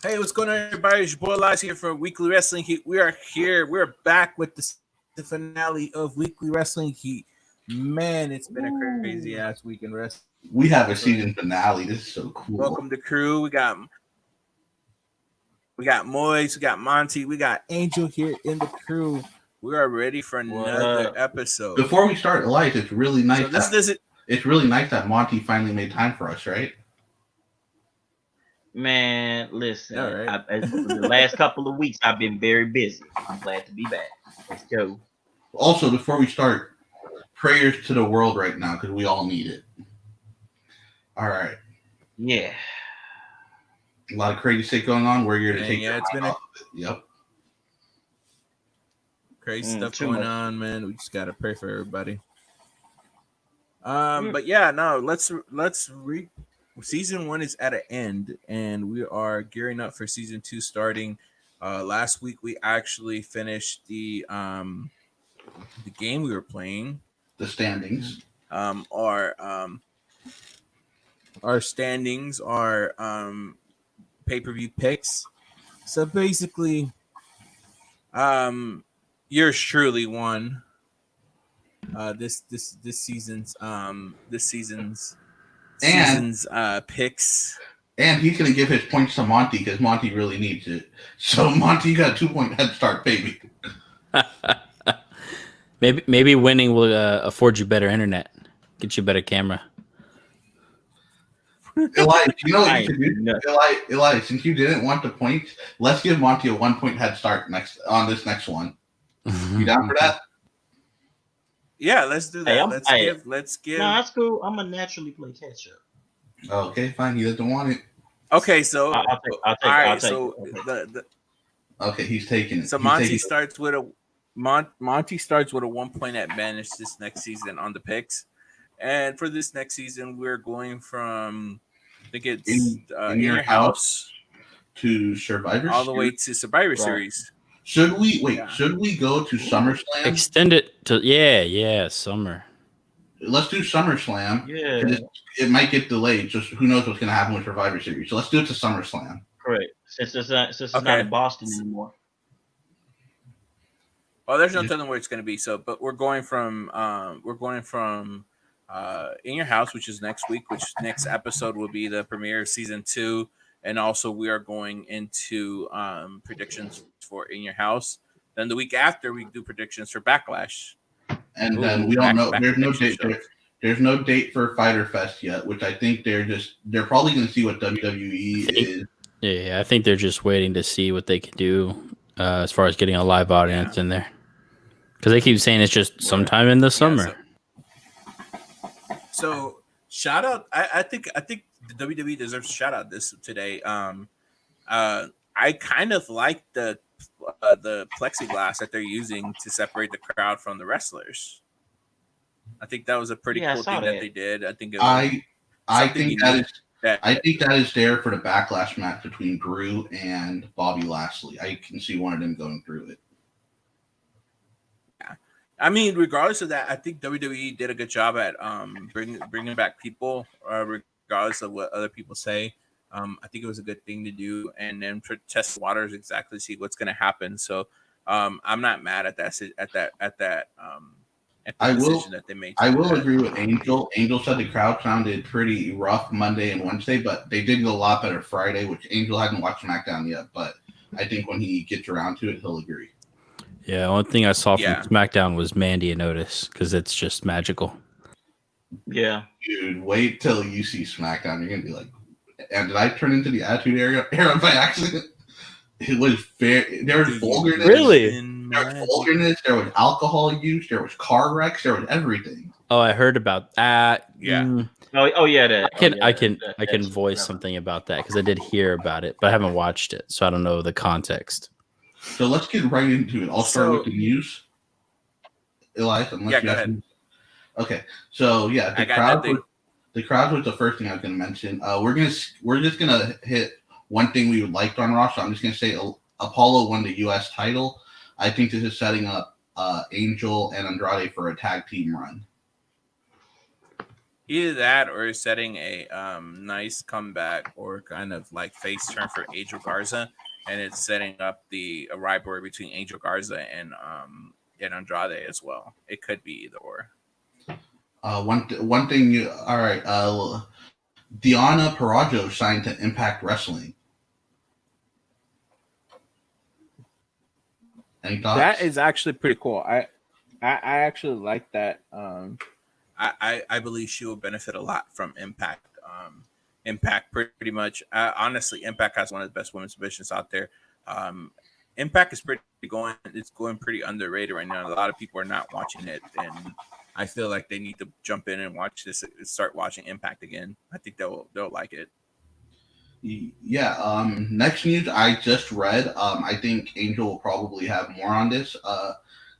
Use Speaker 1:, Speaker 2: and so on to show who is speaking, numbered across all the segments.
Speaker 1: Hey, what's going on, everybody? It's your boy Lies here for Weekly Wrestling Heat. We are here. We're back with the finale of Weekly Wrestling Heat. Man, it's been a crazy ass week in wrestling.
Speaker 2: We have a season finale. This is so cool.
Speaker 1: Welcome to crew. We got Moise, we got Monty, we got Angel here in the crew. We are ready for another episode.
Speaker 2: Before we start, Elias, it's really nice.
Speaker 1: So
Speaker 2: it's really nice that Monty finally made time for us, right?
Speaker 3: Man, listen.
Speaker 1: Right.
Speaker 3: The last couple of weeks, I've been very busy. I'm glad to be back. Let's go.
Speaker 2: Also, before we start, prayers to the world right now because we all need it. All right.
Speaker 3: Yeah.
Speaker 2: A lot of crazy shit going on. We're here to take
Speaker 1: it's been
Speaker 2: off of it. Yep.
Speaker 1: Crazy stuff going on, man. We just gotta pray for everybody. But yeah, no, let's season 1 is at an end, and we are gearing up for season 2 starting. Last week we actually finished the game we were playing.
Speaker 2: The standings.
Speaker 1: Our standings are pay-per-view picks. So basically, yours truly won this season's picks.
Speaker 2: And he's gonna give his points to Monty because Monty really needs it. So Monty, you got a 2-point head start, baby.
Speaker 4: Maybe winning will afford you better internet, get you a better camera.
Speaker 2: Elias, you know what you can do? Elias, since you didn't want the points, let's give Monty a 1-point head start on this next one. You down for that?
Speaker 1: Yeah, let's do that. Let's give.
Speaker 3: No, that's cool. I'm gonna naturally play catch up.
Speaker 2: Okay, fine. He doesn't want it.
Speaker 1: Okay, so
Speaker 3: I'll take
Speaker 1: it.
Speaker 2: Okay, he's taking it.
Speaker 1: So Monty starts with a 1-point advantage this next season on the picks, and for this next season, we're going from I think it's in your house
Speaker 2: to Survivor
Speaker 1: all the way to Survivor Series.
Speaker 2: Should we Should we go to SummerSlam?
Speaker 4: Extend it to summer.
Speaker 2: Let's do SummerSlam.
Speaker 3: Yeah,
Speaker 2: it might get delayed. Just who knows what's going to happen with Survivor Series? So let's do it to SummerSlam.
Speaker 3: correct. Since it's not in Boston anymore.
Speaker 1: Well, there's no telling where it's going to be. So, but we're going from in your house, which is next week. Which next episode will be the premiere of season 2, and also we are going into predictions for in your house. Then the week after, we do predictions for Backlash.
Speaker 2: And then we don't know. There's no date for Fyter Fest yet, which I think they're probably going to see what WWE is.
Speaker 4: Yeah, I think they're just waiting to see what they can do as far as getting a live audience in there. Because they keep saying it's just sometime in the summer.
Speaker 1: So shout out. I think the WWE deserves a shout out this today. I kind of like the plexiglass that they're using to separate the crowd from the wrestlers. I think that was a pretty cool thing that they did. I think
Speaker 2: that is there for the Backlash match between Drew and Bobby Lashley. I can see one of them going through it.
Speaker 1: Yeah, I mean, regardless of that, I think WWE did a good job at bringing back people, regardless of what other people say. I think it was a good thing to do, and then test the waters exactly, see what's going to happen. So I'm not mad at that.
Speaker 2: I will agree with Angel. Angel said the crowd sounded pretty rough Monday and Wednesday, but they did go a lot better Friday, which Angel hasn't watched SmackDown yet, but I think when he gets around to it, he'll agree.
Speaker 4: Yeah, one thing I saw from SmackDown was Mandy and Otis, because it's just magical.
Speaker 3: Yeah.
Speaker 2: Dude, wait till you see SmackDown. You're going to be like, and did I turn into the Attitude Era by accident? It was fair. There was vulgarness.
Speaker 4: Really?
Speaker 2: There was vulgarness. There was alcohol use. There was car wrecks. There was everything.
Speaker 4: Oh, I heard about that.
Speaker 1: Yeah.
Speaker 4: I can voice something about that because I did hear about it, but I haven't watched it, so I don't know the context.
Speaker 2: So let's get right into it. I'll start with the news. Elias,
Speaker 1: go ahead.
Speaker 2: Okay. So the crowd was the first thing I was going to mention. We're just gonna hit one thing we liked on Raw. So I'm just gonna say Apollo won the U.S. title. I think this is setting up Angel and Andrade for a tag team run.
Speaker 1: Either that or setting a nice comeback or kind of like face turn for Angel Garza, and it's setting up the rivalry between Angel Garza and Andrade as well. It could be either or.
Speaker 2: One thing you all right. Deonna Purrazzo signed to Impact Wrestling. Any thoughts?
Speaker 1: That is actually pretty cool. I actually like that. I believe she will benefit a lot from Impact. Impact pretty much. Honestly, Impact has one of the best women's divisions out there. Impact is It's going pretty underrated right now. A lot of people are not watching it, and I feel like they need to jump in and watch this. Start watching Impact again. I think they'll like it.
Speaker 2: Yeah. Next news I just read. I think Angel will probably have more on this.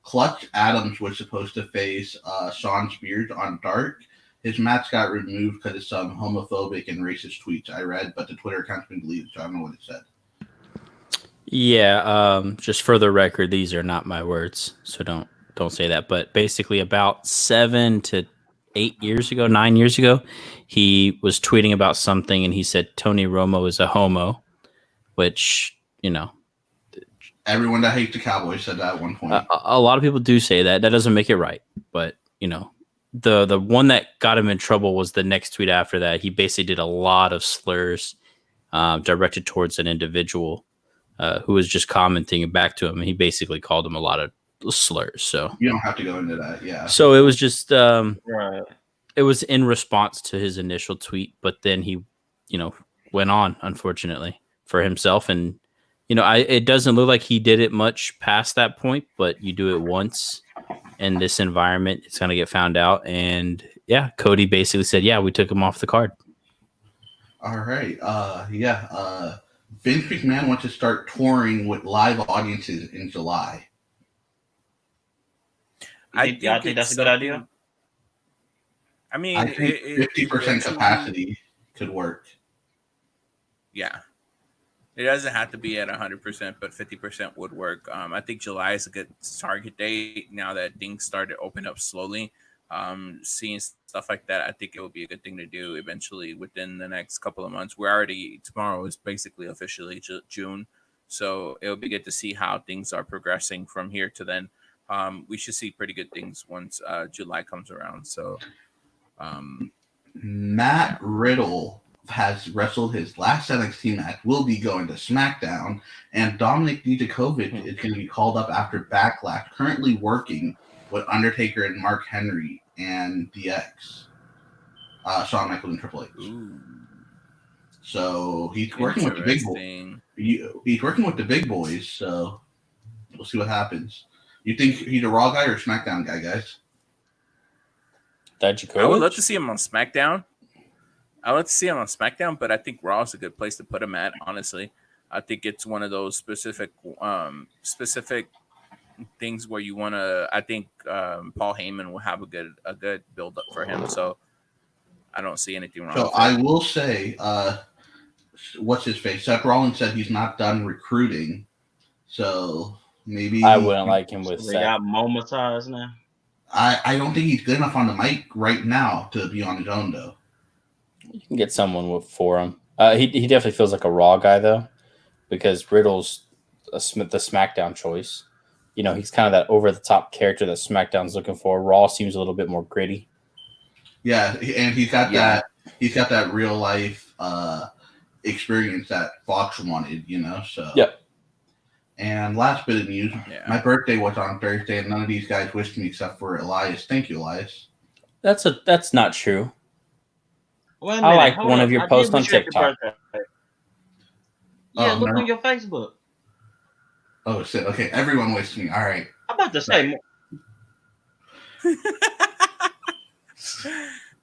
Speaker 2: Clutch Adams was supposed to face Sean Spears on Dark. His match got removed because of some homophobic and racist tweets I read, but the Twitter account's been deleted, so I don't know what it said.
Speaker 4: Yeah, just for the record, these are not my words, so don't say that. But basically, about 7 to 8 years ago, 9 years ago, he was tweeting about something, and he said Tony Romo is a homo, which
Speaker 2: everyone that hates the Cowboys said that at one point.
Speaker 4: A lot of people do say that. That doesn't make it right, but the one that got him in trouble was the next tweet after that. He basically did a lot of slurs directed towards an individual who was just commenting back to him, and he basically called him a lot of slurs. So
Speaker 2: you don't have to go into that. Yeah.
Speaker 4: So it was just
Speaker 3: Right.
Speaker 4: it was in response to his initial tweet, but then he, went on, unfortunately, for himself. And, it doesn't look like he did it much past that point, but you do it once in this environment, it's going to get found out. And yeah, Cody basically said, yeah, we took him off the card.
Speaker 2: All right. Vince McMahon wants to start touring with live audiences in July.
Speaker 3: I think that's a good idea.
Speaker 1: I mean,
Speaker 2: I think 50% capacity could work.
Speaker 1: Yeah. It doesn't have to be at 100%, but 50% would work. I think July is a good target date now that things started to open up slowly. Seeing stuff like that, I think it would be a good thing to do eventually within the next couple of months. Tomorrow is basically officially June. So it would be good to see how things are progressing from here to then. We should see pretty good things once July comes around. So
Speaker 2: Matt Riddle has wrestled his last NXT match, will be going to SmackDown, and Dominic Dijakovic is going to be called up after Backlash, currently working with Undertaker and Mark Henry and DX, Shawn Michaels and Triple H.
Speaker 1: Ooh.
Speaker 2: So he's working with the big boys. He's working with the big boys, so we'll see what happens. You think he's a Raw guy or a SmackDown guy, guys?
Speaker 1: I would love to see him on SmackDown. But I think Raw is a good place to put him at, honestly. I think it's one of those specific things where you want to. I think Paul Heyman will have a good build up for him. So I don't see anything wrong.
Speaker 2: So I will say, what's his face? Seth Rollins said he's not done recruiting. So maybe
Speaker 4: I wouldn't like him with
Speaker 3: They
Speaker 4: Seth.
Speaker 3: got momentized now.
Speaker 2: I don't think he's good enough on the mic right now to be on his own, though.
Speaker 4: You can get someone for him. He definitely feels like a Raw guy, though, because Riddle's the SmackDown choice. He's kind of that over-the-top character that SmackDown's looking for. Raw seems a little bit more gritty.
Speaker 2: Yeah, and he's got that. He's got that real life experience that Fox wanted. So
Speaker 4: yep.
Speaker 2: And last bit of news: my birthday was on Thursday, and none of these guys wished me except for Elias. Thank you, Elias.
Speaker 4: That's not true.
Speaker 3: Wait a
Speaker 4: I
Speaker 3: minute,
Speaker 4: like
Speaker 3: hold
Speaker 4: one
Speaker 3: up.
Speaker 4: of your
Speaker 3: I
Speaker 4: posts
Speaker 3: did
Speaker 4: on
Speaker 3: wish you happy
Speaker 4: TikTok.
Speaker 3: birthday. Yeah, look on your Facebook.
Speaker 2: Oh shit! Okay, everyone wished me. All right.
Speaker 3: I'm about to say.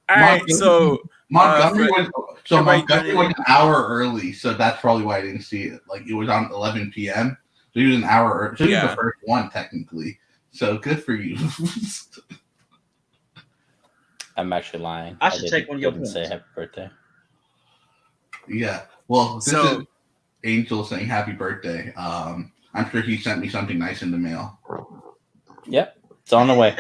Speaker 1: All right, so
Speaker 2: Montgomery was an hour early, so that's probably why I didn't see it. Like it was on 11 p.m. So he was an hour early. So he was the first one technically. So good for you.
Speaker 4: I'm actually lying.
Speaker 3: I should take one of your points.
Speaker 4: Say happy birthday.
Speaker 2: Yeah. Well, this is Angel saying happy birthday. I'm sure he sent me something nice in the mail.
Speaker 4: Yep. It's on the way.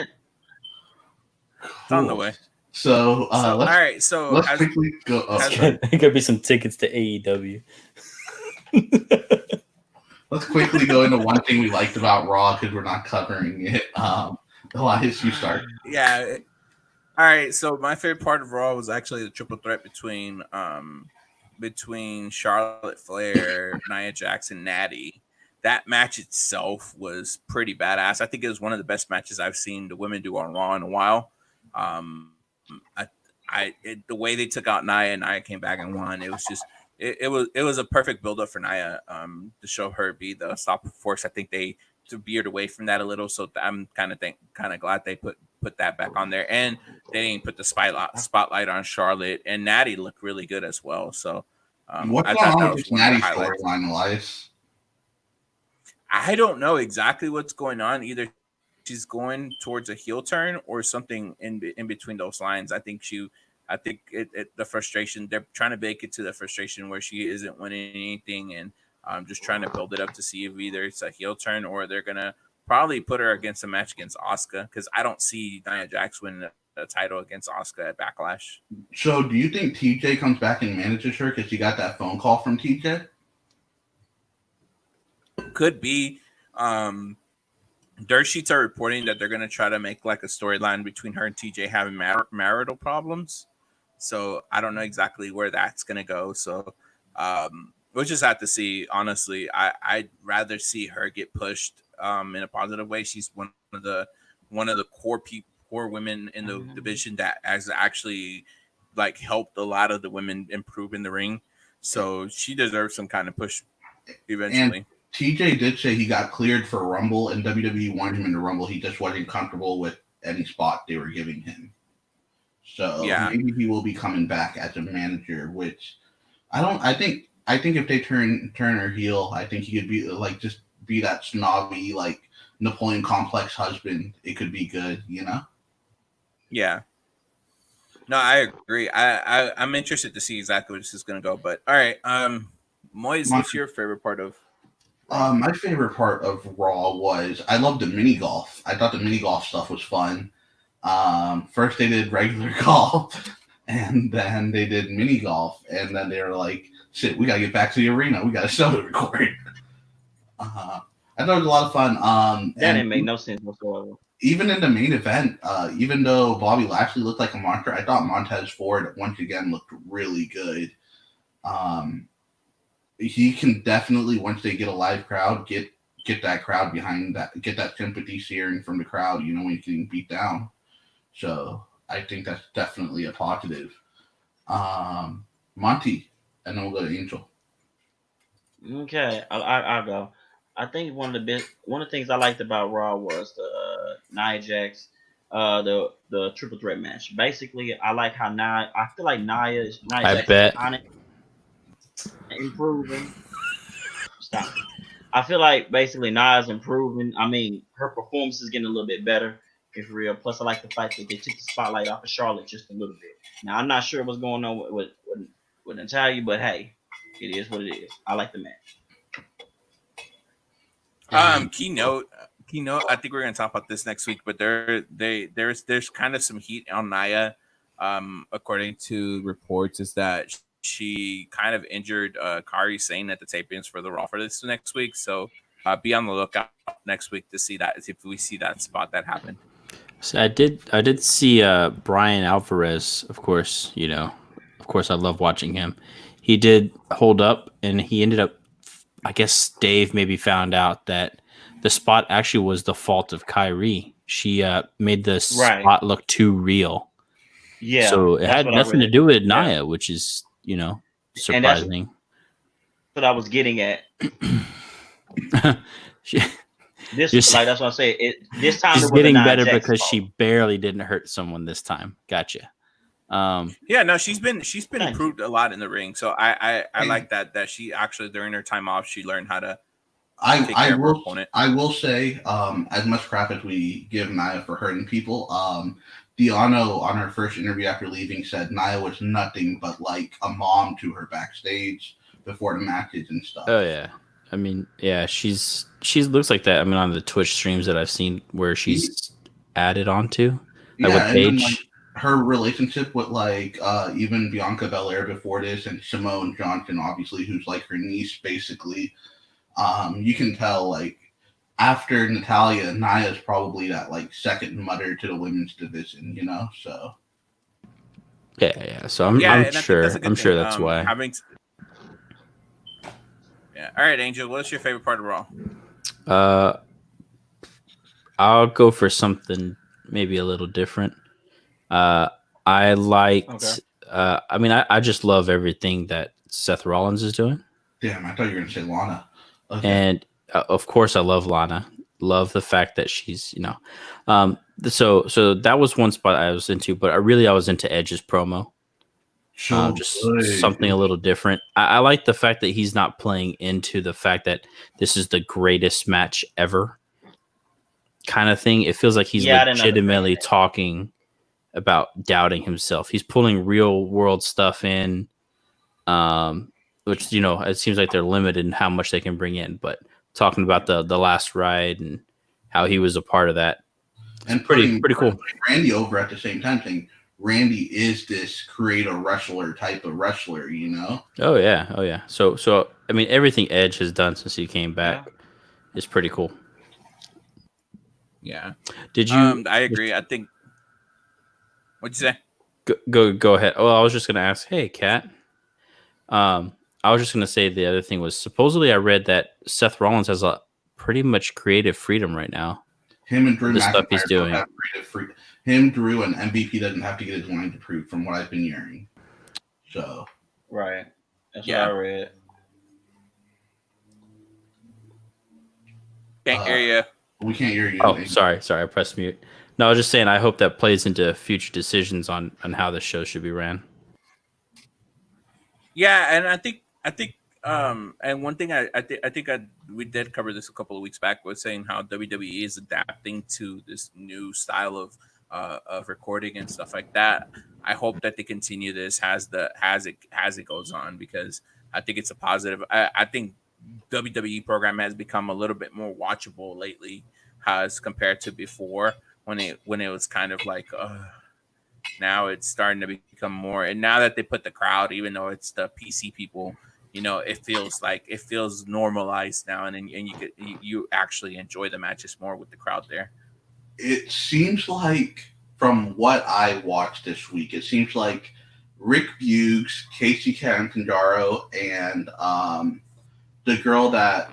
Speaker 1: It's on the way.
Speaker 2: So,
Speaker 1: all
Speaker 2: let's
Speaker 1: right. So
Speaker 2: let's quickly go. Oh,
Speaker 1: has-
Speaker 2: sorry.
Speaker 4: There could be some tickets to AEW.
Speaker 2: Let's quickly go into one thing we liked about Raw because we're not covering it. Elias, you start.
Speaker 1: Yeah. All right. So my favorite part of Raw was actually the triple threat between Charlotte Flair, Nia Jax, and Natty. That match itself was pretty badass. I think it was one of the best matches I've seen the women do on Raw in a while. Um, the way they took out Nia and Nia came back and won. It was just it was a perfect build up for Nia to show her be the stop force. I think they veered away from that a little, so I'm kind of glad they put that back on there, and they didn't put the spotlight on Charlotte, and Natty looked really good as well. So
Speaker 2: What's
Speaker 1: I
Speaker 2: going
Speaker 1: thought that
Speaker 2: on with
Speaker 1: was
Speaker 2: this
Speaker 1: one of the
Speaker 2: Natty
Speaker 1: highlights.
Speaker 2: storyline, Elias?
Speaker 1: I don't know exactly what's going on. Either she's going towards a heel turn or something in between those lines. I think the frustration, they're trying to bake it to the frustration where she isn't winning anything, and just trying to build it up to see if either it's a heel turn or they're gonna probably put her against a match against Asuka, because I don't see Nia Jax winning a title against Asuka at Backlash.
Speaker 2: So, do you think TJ comes back and manages her because she got that phone call from TJ?
Speaker 1: Could be. Dirt sheets are reporting that they're going to try to make like a storyline between her and TJ having marital problems. So I don't know exactly where that's going to go. So we'll just have to see. Honestly, I'd rather see her get pushed in a positive way. She's one of the core women in the division that has actually like helped a lot of the women improve in the ring. So she deserves some kind of push eventually.
Speaker 2: And TJ did say he got cleared for Rumble, and WWE wanted him in the Rumble. He just wasn't comfortable with any spot they were giving him. So maybe he will be coming back as a manager, which I think if they turn her heel, I think he could be like just be that snobby like Napoleon complex husband. It could be good, you know?
Speaker 1: Yeah. No, I agree. I'm interested to see exactly where this is going to go. But all right, Moise, what's your favorite part of?
Speaker 2: My favorite part of Raw was I loved the mini golf. I thought the mini golf stuff was fun. First they did regular golf, and then they did mini golf, and then they were like, "Shit, we gotta get back to the arena. We got a show to record." I thought it was a lot of fun.
Speaker 3: That didn't make no sense whatsoever.
Speaker 2: Even in the main event, even though Bobby Lashley looked like a monster, I thought Montez Ford once again looked really good. He can definitely, once they get a live crowd, get that crowd behind that, get that sympathy searing from the crowd, you know, when you're getting beat down. So I think that's definitely a positive. Monty, and then we'll go to Angel.
Speaker 3: Okay, I'll go. I think one of the things I liked about Raw was the Nia Jax, the triple threat match. Basically, I like how I feel like Nia Jax
Speaker 4: bet.
Speaker 3: is improving. Stop. I feel like basically Nia's improving. I mean, her performance is getting a little bit better, if real. Plus, I like the fact that they took the spotlight off of Charlotte just a little bit. Now, I'm not sure what's going on with Natalia, but hey, it is what it is. I like the match.
Speaker 1: Keynote. I think we're gonna talk about this next week, but there's kind of some heat on Nia. According to reports, is that she kind of injured Kairi Sane at the tapings for the Raw for this next week. So be on the lookout next week to see that if we see that spot that happened.
Speaker 4: So I did see Brian Alvarez, of course. You know, of course, I love watching him. He did hold up, and he ended up. I guess Dave maybe found out that the spot actually was the fault of Kairi. She made the spot look too real.
Speaker 3: Yeah.
Speaker 4: So it had nothing to do with Nia, which is, you know, surprising.
Speaker 3: And that's what I was getting at. That's what I say. This time
Speaker 4: she's getting better because she barely didn't hurt someone this time. Gotcha.
Speaker 1: She's been improved a lot in the ring. So I like that she actually during her time off she learned how to take care of her opponent.
Speaker 2: I will say, as much crap as we give Nia for hurting people, Deano on her first interview after leaving said Nia was nothing but like a mom to her backstage before the matches and stuff.
Speaker 4: Oh yeah. I mean, yeah, she looks like that. I mean, on the Twitch streams that I've seen where she's added onto, like with Paige.
Speaker 2: her relationship with like even Bianca Belair before this, and Simone Johnson, obviously, who's like her niece, basically. You can tell like after Natalia, Nia's probably that like second mother to the women's division, you know. So
Speaker 4: Yeah. So I'm
Speaker 1: and I think
Speaker 4: sure
Speaker 1: that's a good
Speaker 4: I'm
Speaker 1: thing.
Speaker 4: sure that's why.
Speaker 1: Yeah. All right, Angel. What's your favorite part of Raw?
Speaker 4: I'll go for something maybe a little different. I liked.
Speaker 3: Okay.
Speaker 4: I mean, I just love everything that Seth Rollins is doing.
Speaker 2: damn, I thought you were gonna say Lana. Okay.
Speaker 4: And of course, I love Lana. Love the fact that she's, so that was one spot I was into, but I was into Edge's promo.
Speaker 2: So
Speaker 4: Just
Speaker 2: good.
Speaker 4: something a little different. I like the fact that he's not playing into the fact that this is the greatest match ever kind of thing. It feels like he's legitimately talking about doubting himself. He's pulling real world stuff in, which, it seems like they're limited in how much they can bring in, but talking about the last ride and how he was a part of that.
Speaker 2: And
Speaker 4: pretty cool.
Speaker 2: Randy over at the same time saying Randy is this creator wrestler type of wrestler, you know?
Speaker 4: Oh yeah. So I mean, everything Edge has done since he came back is pretty cool.
Speaker 1: Yeah.
Speaker 4: Did you?
Speaker 1: I agree. I think. What'd you say?
Speaker 4: Go ahead. Well, I was just gonna ask. Hey, Kat. I was just gonna say the other thing was supposedly I read that Seth Rollins has a pretty much creative freedom right now.
Speaker 2: Him and Drew
Speaker 4: the stuff he's doing.
Speaker 2: Have creative freedom. Him, Drew, and MVP doesn't have to get his mind approved from what I've been hearing. So
Speaker 3: right, that's what I read.
Speaker 1: Can't hear you.
Speaker 2: We can't hear you.
Speaker 4: Oh, sorry, I pressed mute. No, I was just saying I hope that plays into future decisions on how the show should be ran.
Speaker 1: Yeah, and I think and one thing we did cover this a couple of weeks back was saying how WWE is adapting to this new style of recording and stuff like that. I hope that they continue this as it goes on, because I think it's a positive. I think WWE program has become a little bit more watchable lately as compared to before when it was kind of like now it's starting to become more, and now that they put the crowd, even though it's the PC people, it feels normalized now, and you actually enjoy the matches more with the crowd there.
Speaker 2: It seems like, from what I watched this week, it seems like Rick Buggs, Casey Catanzaro, and the girl that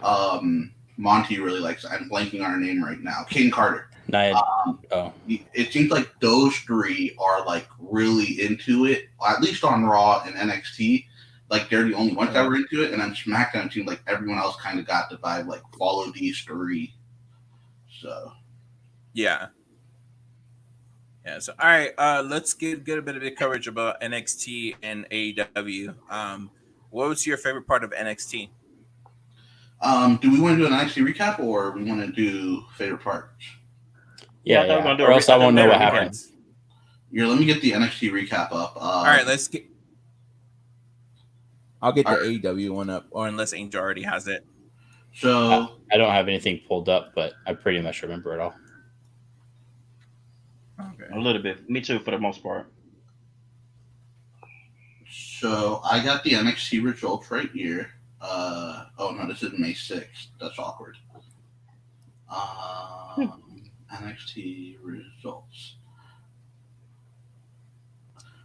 Speaker 2: Monty really likes, I'm blanking on her name right now, Kane Carter. It seems like those three are like really into it, at least on Raw and NXT. Like they're the only ones that were into it, and on SmackDown it seems like everyone else kind of got the vibe like follow these three. So
Speaker 1: yeah. So all right, let's get a bit of the coverage about NXT and AEW. What was your favorite part of NXT?
Speaker 2: Do we want to do an NXT recap, or we want to do favorite parts?
Speaker 3: Yeah, I thought we were gonna do
Speaker 4: or else I won't know what happened.
Speaker 2: Here, let me get the NXT recap up.
Speaker 1: All right, I'll get the AEW one up, or unless Angel already has it.
Speaker 2: So
Speaker 4: I don't have anything pulled up, but I pretty much remember it all.
Speaker 3: Okay. A little bit. Me too, for the most part.
Speaker 2: So I got the NXT results right here. Oh no, this is May 6th. That's awkward. NXT results.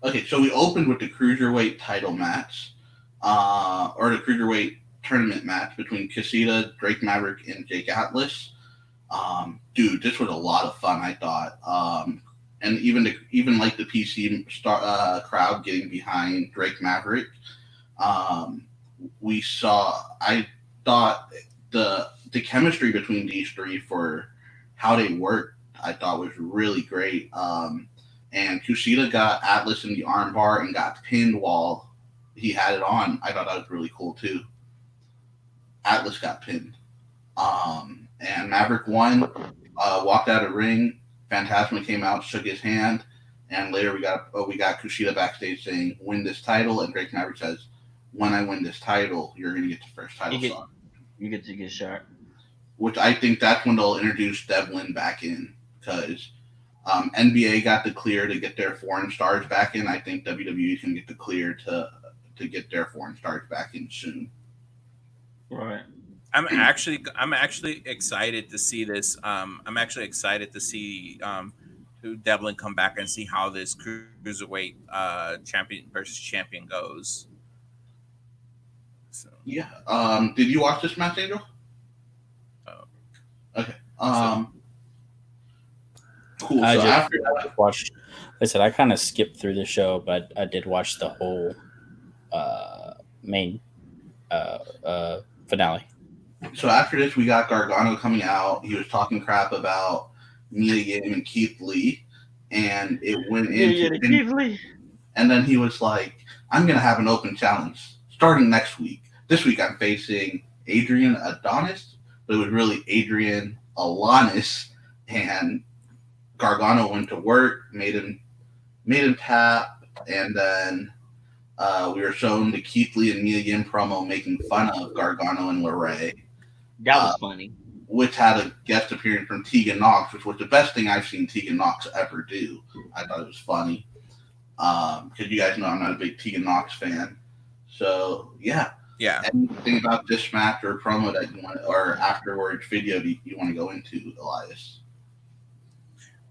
Speaker 2: Okay, so we opened with the Cruiserweight title match, or the Cruiserweight tournament match between Casita, Drake Maverick, and Jake Atlas. Dude, this was a lot of fun, I thought. And even like the PC crowd getting behind Drake Maverick. I thought the chemistry between these three for how they worked, I thought was really great. And Kushida got Atlas in the armbar and got pinned while he had it on. I thought that was really cool too. Atlas got pinned. And Maverick won, walked out of the ring. Phantasma came out, shook his hand, and later we got Kushida backstage saying, "Win this title," and Drake Maverick says, "When I win this title, you're going to get the first title shot."
Speaker 3: You get to get shot.
Speaker 2: Which I think that's when they'll introduce Devlin back in, because NBA got the clear to get their foreign stars back in. I think WWE can get the clear to get their foreign stars back in soon.
Speaker 3: Right.
Speaker 1: I'm actually excited to see this. I'm actually excited to see Devlin come back and see how this cruiserweight champion versus champion goes. So,
Speaker 2: yeah. Did you watch this match, Angel? Okay. Cool.
Speaker 4: I
Speaker 2: So
Speaker 4: just
Speaker 2: after
Speaker 4: watched. I said I kind of skipped through the show, but I did watch the whole main finale.
Speaker 2: So after this, we got Gargano coming out. He was talking crap about Mia Yim and Keith Lee, and it went into
Speaker 3: Keith Lee.
Speaker 2: And then he was like, "I'm gonna have an open challenge starting next week. This week I'm facing Adrian Adonis, but it was really Adrian Alanis." And Gargano went to work, made him tap, and then we were shown the Keith Lee and Mia Yim promo making fun of Gargano and LeRae.
Speaker 3: That was funny.
Speaker 2: Which had a guest appearance from Tegan Knox, which was the best thing I've seen Tegan Knox ever do. I thought it was funny. Because you guys know I'm not a big Tegan Knox fan. So, yeah. Anything about this match or promo that you want, or afterwards video you want to go into, Elias?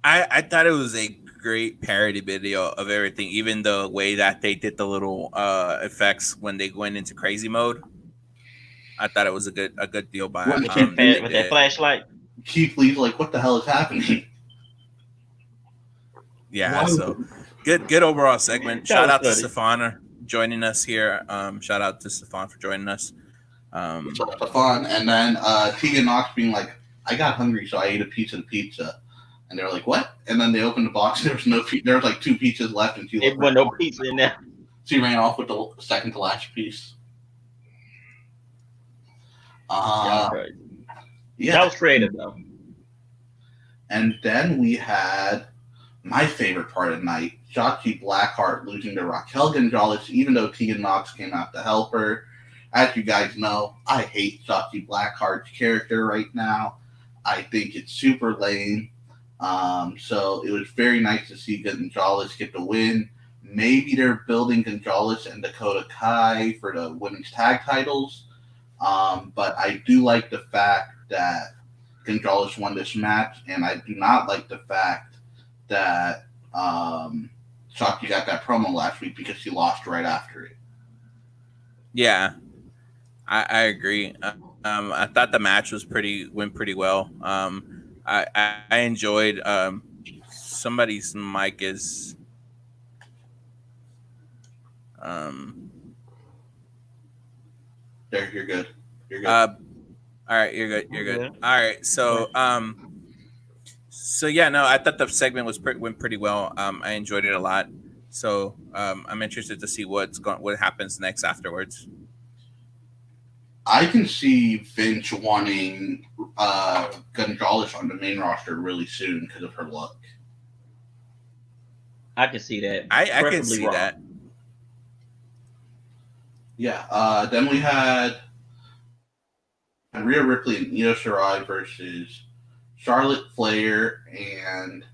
Speaker 1: I thought it was a great parody video of everything, even the way that they did the little effects when they went into crazy mode. I thought it was a good deal by
Speaker 3: with that flashlight.
Speaker 2: Keith Lee's like, what the hell is happening?
Speaker 1: Yeah, wow. So good overall segment. Shout out to Stefan joining us here. Shout out to Stefan for joining us.
Speaker 2: Stefan, and then Tegan Knox being like, I got hungry, so I ate a piece of the pizza. And they're like, what? And then they opened the box. There was no there was like 2 pizzas left, and
Speaker 3: there was no pizza in there.
Speaker 2: She ran off with the second to last piece.
Speaker 3: Yeah, that was creative though.
Speaker 2: And then we had my favorite part of the night: Shotzi Blackheart losing to Raquel Gonzalez, even though Tegan Knox came out to help her. As you guys know, I hate Shotzi Blackheart's character right now. I think it's super lame. So it was very nice to see Gonzalez get the win. Maybe they're building Gonzalez and Dakota Kai for the women's tag titles. But I do like the fact that Gonzalez won this match, and I do not like the fact that Shotzi got that promo last week because she lost right after it.
Speaker 1: Yeah, I agree. I thought the match went pretty well. I enjoyed somebody's mic is
Speaker 2: there, you're good.
Speaker 1: All right, you're good. Yeah. All right, so yeah, no, I thought the segment went pretty well. I enjoyed it a lot. So I'm interested to see what happens next afterwards.
Speaker 2: I can see Vince wanting Gonzalez on the main roster really soon because of her look.
Speaker 3: I can see that.
Speaker 1: I can see that.
Speaker 2: Yeah. Then we had Rhea Ripley and Io Shirai versus Charlotte Flair and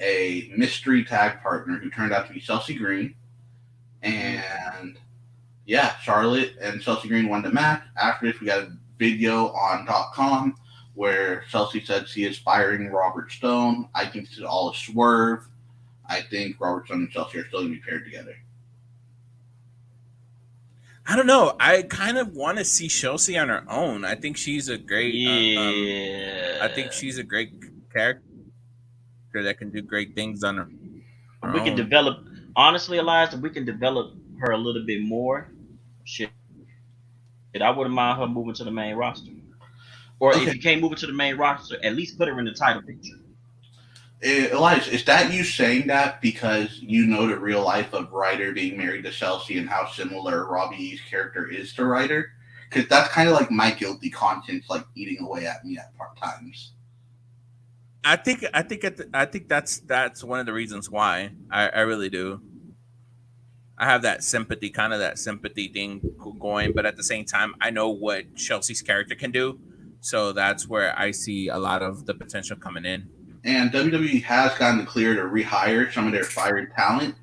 Speaker 2: a mystery tag partner who turned out to be Chelsea Green. And yeah, Charlotte and Chelsea Green won the match. After this, we got a video on .com where Chelsea said she is firing Robert Stone. I think this is all a swerve. I think Robert Stone and Chelsea are still going to be paired together.
Speaker 1: I don't know. I kind of want to see Chelsea on her own. I think she's a great. I think she's a great character that can do great things on her
Speaker 3: we can develop. Honestly, Elias, if we can develop her a little bit more, shit, I wouldn't mind her moving to the main roster. Or if you can't move it to the main roster, at least put her in the title picture.
Speaker 2: Elias, is that you saying that because you know the real life of Ryder being married to Chelsea and how similar Robbie E's character is to Ryder? Because that's kind of like my guilty conscience, like eating away at me at times.
Speaker 1: I think that's one of the reasons why I really do. I have that sympathy thing going, but at the same time, I know what Chelsea's character can do, so that's where I see a lot of the potential coming in.
Speaker 2: And WWE has gotten the clear to rehire some of their fired talent.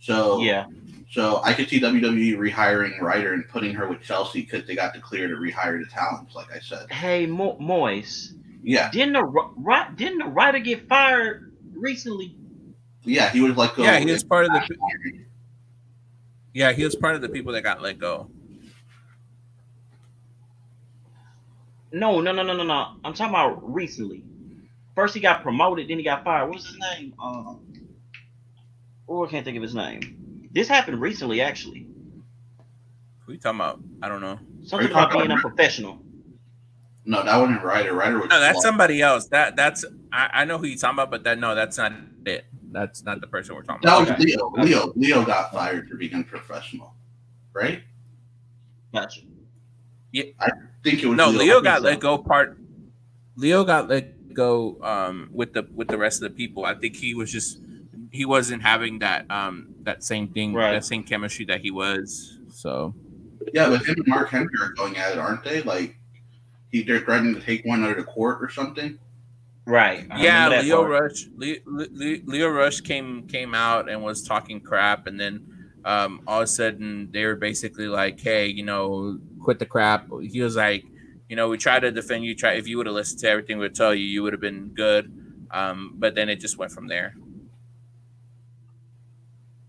Speaker 2: So
Speaker 3: Yeah.
Speaker 2: So I could see WWE rehiring Ryder and putting her with Chelsea because they got the clear to rehire the talents, like I said.
Speaker 3: Hey, Moise.
Speaker 2: Yeah.
Speaker 3: Didn't the writer get fired recently?
Speaker 2: Yeah, he was let go.
Speaker 1: Yeah, he was part of the. Yeah, he was part of the people that got let go.
Speaker 3: No. I'm talking about recently. First he got promoted, then he got fired. What's his name? Oh, I can't think of his name. This happened recently, actually.
Speaker 1: Who are you talking about? I don't know.
Speaker 3: Something about being unprofessional.
Speaker 2: No, that wasn't Ryder. Ryder was.
Speaker 1: No, that's somebody else. That's I know who you're talking about, but that's not it. That's not the person we're talking about.
Speaker 2: That was Leo. Leo got fired for being unprofessional, right?
Speaker 3: Gotcha.
Speaker 2: Yeah, I think it was.
Speaker 1: No, Leo got let go. Leo got let go with the rest of the people. I think he wasn't having that same thing,
Speaker 3: right.
Speaker 1: that same chemistry that he was. So
Speaker 2: yeah, but him and Mark Henry are going at it, aren't they? Like they're threatening to take one out of court or something.
Speaker 3: Right.
Speaker 1: Yeah, Leo Rush came out and was talking crap, and then all of a sudden they were basically like, "Hey, quit the crap." He was like, "We try to defend you. If you would have listened to everything we would tell you, you would have been good." But then it just went from there.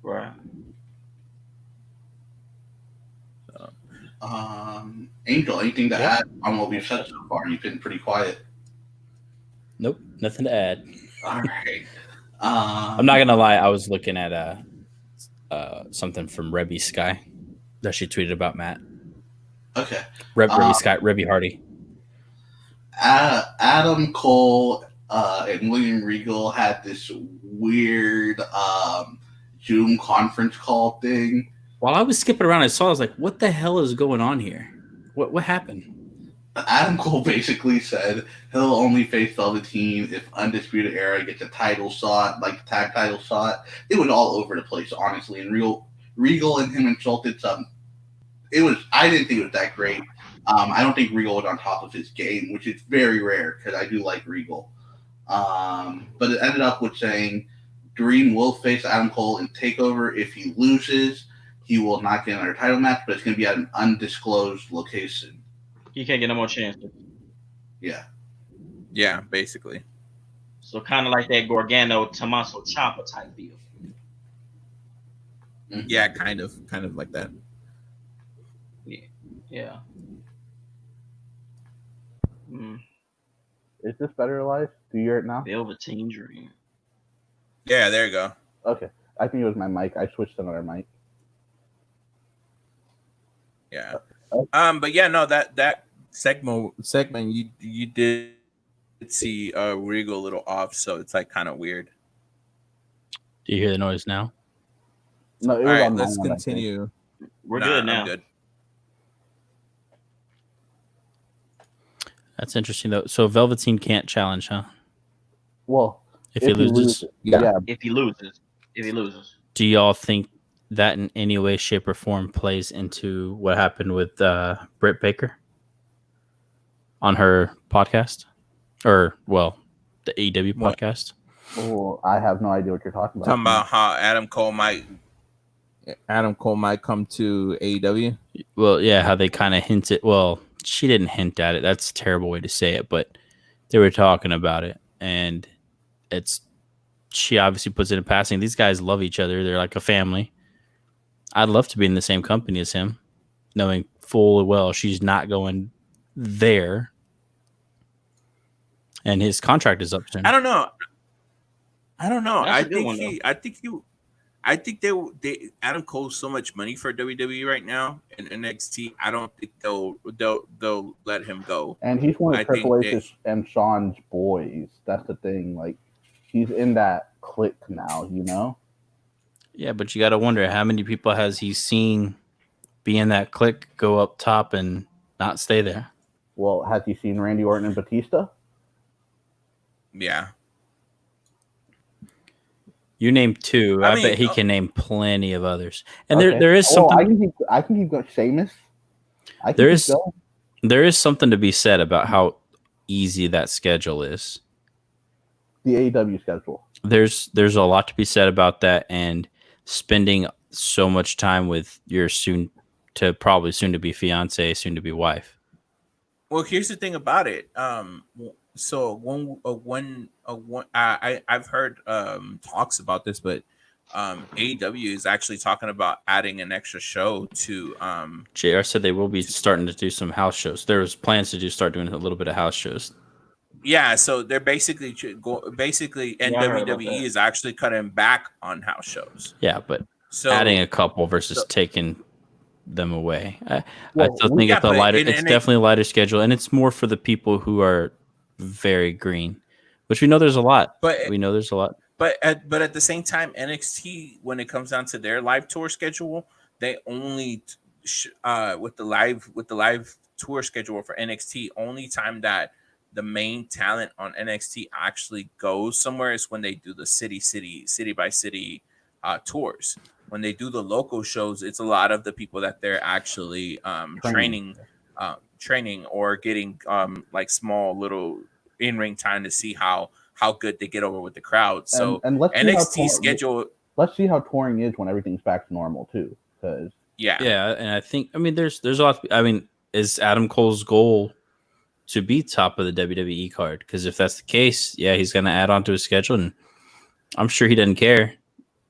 Speaker 3: Right.
Speaker 2: So, Angel, anything to add on what we've said so far? You've been pretty quiet.
Speaker 4: Nope, nothing to add.
Speaker 2: All right.
Speaker 4: I'm not gonna lie. I was looking at something from Rebby Sky that she tweeted about Matt.
Speaker 2: Okay.
Speaker 4: Rebby Sky, Rebby Hardy.
Speaker 2: Adam Cole and William Regal had this weird Zoom conference call thing.
Speaker 4: While I was skipping around, I was like, "What the hell is going on here? What happened?"
Speaker 2: Adam Cole basically said he'll only face Velveteen if Undisputed Era gets a title shot, like the tag title shot. It was all over the place, honestly. And Regal and him insulted some. I didn't think it was that great. I don't think Regal was on top of his game, which is very rare because I do like Regal. But it ended up with saying Dream will face Adam Cole in TakeOver. If he loses, he will not get another title match, but it's going to be at an undisclosed location.
Speaker 3: He can't get no more chances.
Speaker 2: Yeah.
Speaker 1: Yeah, basically.
Speaker 3: So kind of like that Gargano Tommaso Ciampa type deal.
Speaker 1: Mm-hmm. Yeah, kind of like that.
Speaker 3: Yeah.
Speaker 2: Is this better, Elias? Do you hear it now?
Speaker 3: Velveteen Dream.
Speaker 1: Yeah, there you go.
Speaker 2: Okay. I think it was my mic. I switched to another mic.
Speaker 1: Yeah. But yeah, no, that segment you did see Regal a little off, so it's like kind of weird.
Speaker 4: Do you hear the noise now?
Speaker 2: No,
Speaker 1: all right, let's continue.
Speaker 3: We're good now.
Speaker 1: I'm good.
Speaker 4: That's interesting though. So Velveteen can't challenge, huh?
Speaker 2: Well,
Speaker 4: if he loses.
Speaker 3: Yeah. If he loses.
Speaker 4: Do y'all think that in any way, shape, or form plays into what happened with Britt Baker on her podcast? Or, well, the AEW podcast?
Speaker 2: Oh, I have no idea what you're talking about.
Speaker 1: Talking about how Adam Cole might come to AEW?
Speaker 4: Well, yeah, how they kind of hinted. Well, she didn't hint at it. That's a terrible way to say it, but they were talking about it. And she obviously puts it in passing. These guys love each other. They're like a family. I'd love to be in the same company as him, knowing full well she's not going there. And his contract is up soon.
Speaker 1: I don't know. I think they Adam Cole's so much money for WWE right now in NXT. I don't think they'll let him go.
Speaker 2: And he's one of Triple H's and Sean's boys. That's the thing. Like, he's in that clique now,
Speaker 4: Yeah, but you got to wonder how many people has he seen be in that clique, go up top, and not stay there.
Speaker 2: Well, has he seen Randy Orton and Batista?
Speaker 1: Yeah.
Speaker 4: You name two. I bet he can name plenty of others. And there is something.
Speaker 2: I can keep going. Sheamus.
Speaker 4: There is something to be said about how easy that schedule is.
Speaker 5: The AEW schedule.
Speaker 4: There's a lot to be said about that, and spending so much time with your probably soon to be fiance, soon to be wife.
Speaker 1: Well, here's the thing about it. So I've heard talks about this, but AEW is actually talking about adding an extra show to.
Speaker 4: JR said they will be starting to do some house shows. There's plans to start doing a little bit of house shows.
Speaker 1: Yeah, so they're basically and
Speaker 3: Yeah, I heard about
Speaker 1: WWE
Speaker 3: that.
Speaker 1: is actually cutting back on house shows.
Speaker 4: Yeah, but
Speaker 1: So
Speaker 4: adding a couple versus taking them away. I
Speaker 5: Well,
Speaker 4: still think it's a
Speaker 1: but
Speaker 4: lighter.
Speaker 1: in
Speaker 4: It's
Speaker 1: NXT
Speaker 4: definitely a lighter schedule, and it's more for the people who are very green, which we know there's a lot.
Speaker 1: But
Speaker 4: We know there's a lot.
Speaker 1: But at the same time, NXT, when it comes down to their live tour schedule, they only with the live tour schedule for NXT, only time that the main talent on NXT actually goes somewhere is when they do the city by city tours. When they do the local shows, it's a lot of the people that they're actually training or getting like small little in ring time to see how good they get over with the crowd. So
Speaker 5: and let's
Speaker 1: NXT schedule.
Speaker 5: Let's see how touring is when everything's back to normal too. Because
Speaker 4: yeah, and I think there's a lot. Is Adam Cole's goal to be top of the WWE card? Because if that's the case, yeah, he's going to add on to his schedule, and I'm sure he doesn't care.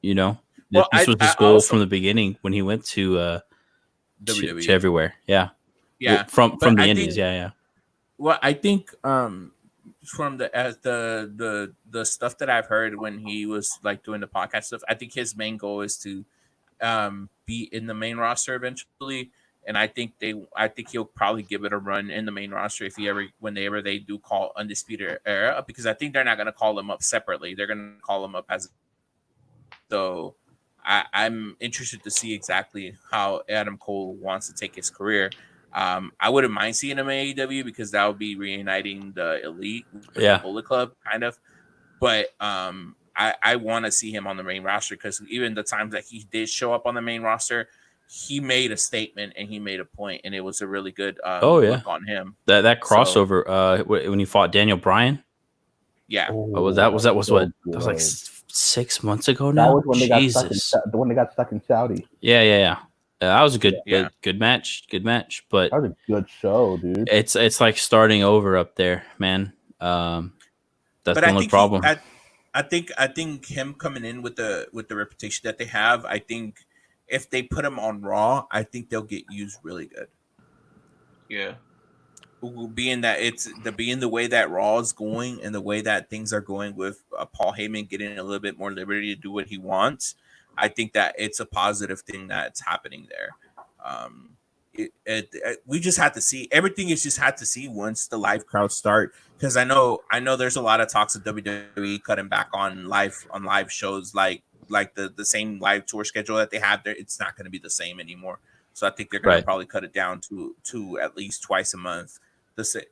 Speaker 1: Well,
Speaker 4: this was his goal from the beginning when he went to
Speaker 1: WWE.
Speaker 4: to everywhere. Yeah,
Speaker 1: yeah,
Speaker 4: from the Indies. Yeah.
Speaker 1: Well, I think from the stuff that I've heard when he was like doing the podcast stuff, I think his main goal is to be in the main roster eventually. And I think he'll probably give it a run in the main roster whenever they do call Undisputed Era, because I think they're not going to call him up separately. They're going to call him up as. So I'm interested to see exactly how Adam Cole wants to take his career. I wouldn't mind seeing him in AEW because that would be reuniting the Elite with the Bullet Club, kind of. But I want to see him on the main roster because even the times that he did show up on the main roster, he made a statement and he made a point, and it was a really good look on him.
Speaker 4: That crossover when he fought Daniel Bryan.
Speaker 1: Yeah.
Speaker 4: That was like 6 months ago now.
Speaker 5: That was when they got stuck in Saudi.
Speaker 4: Yeah. That was a good match. Good match, but
Speaker 5: that was a good show, dude.
Speaker 4: It's like starting over up there, man. That's the only problem.
Speaker 1: I think him coming in with the reputation that they have, I think if they put him on Raw, I think they'll get used really good.
Speaker 3: Yeah.
Speaker 1: Being the way that Raw is going and the way that things are going with Paul Heyman getting a little bit more liberty to do what he wants, I think that it's a positive thing that's happening there. We just have to see. Everything is just had to see once the live crowds start, because I know there's a lot of talks of WWE cutting back on live shows like the same live tour schedule that they had there. It's not going to be the same anymore. So I think they're going to probably cut it down to at least twice a month.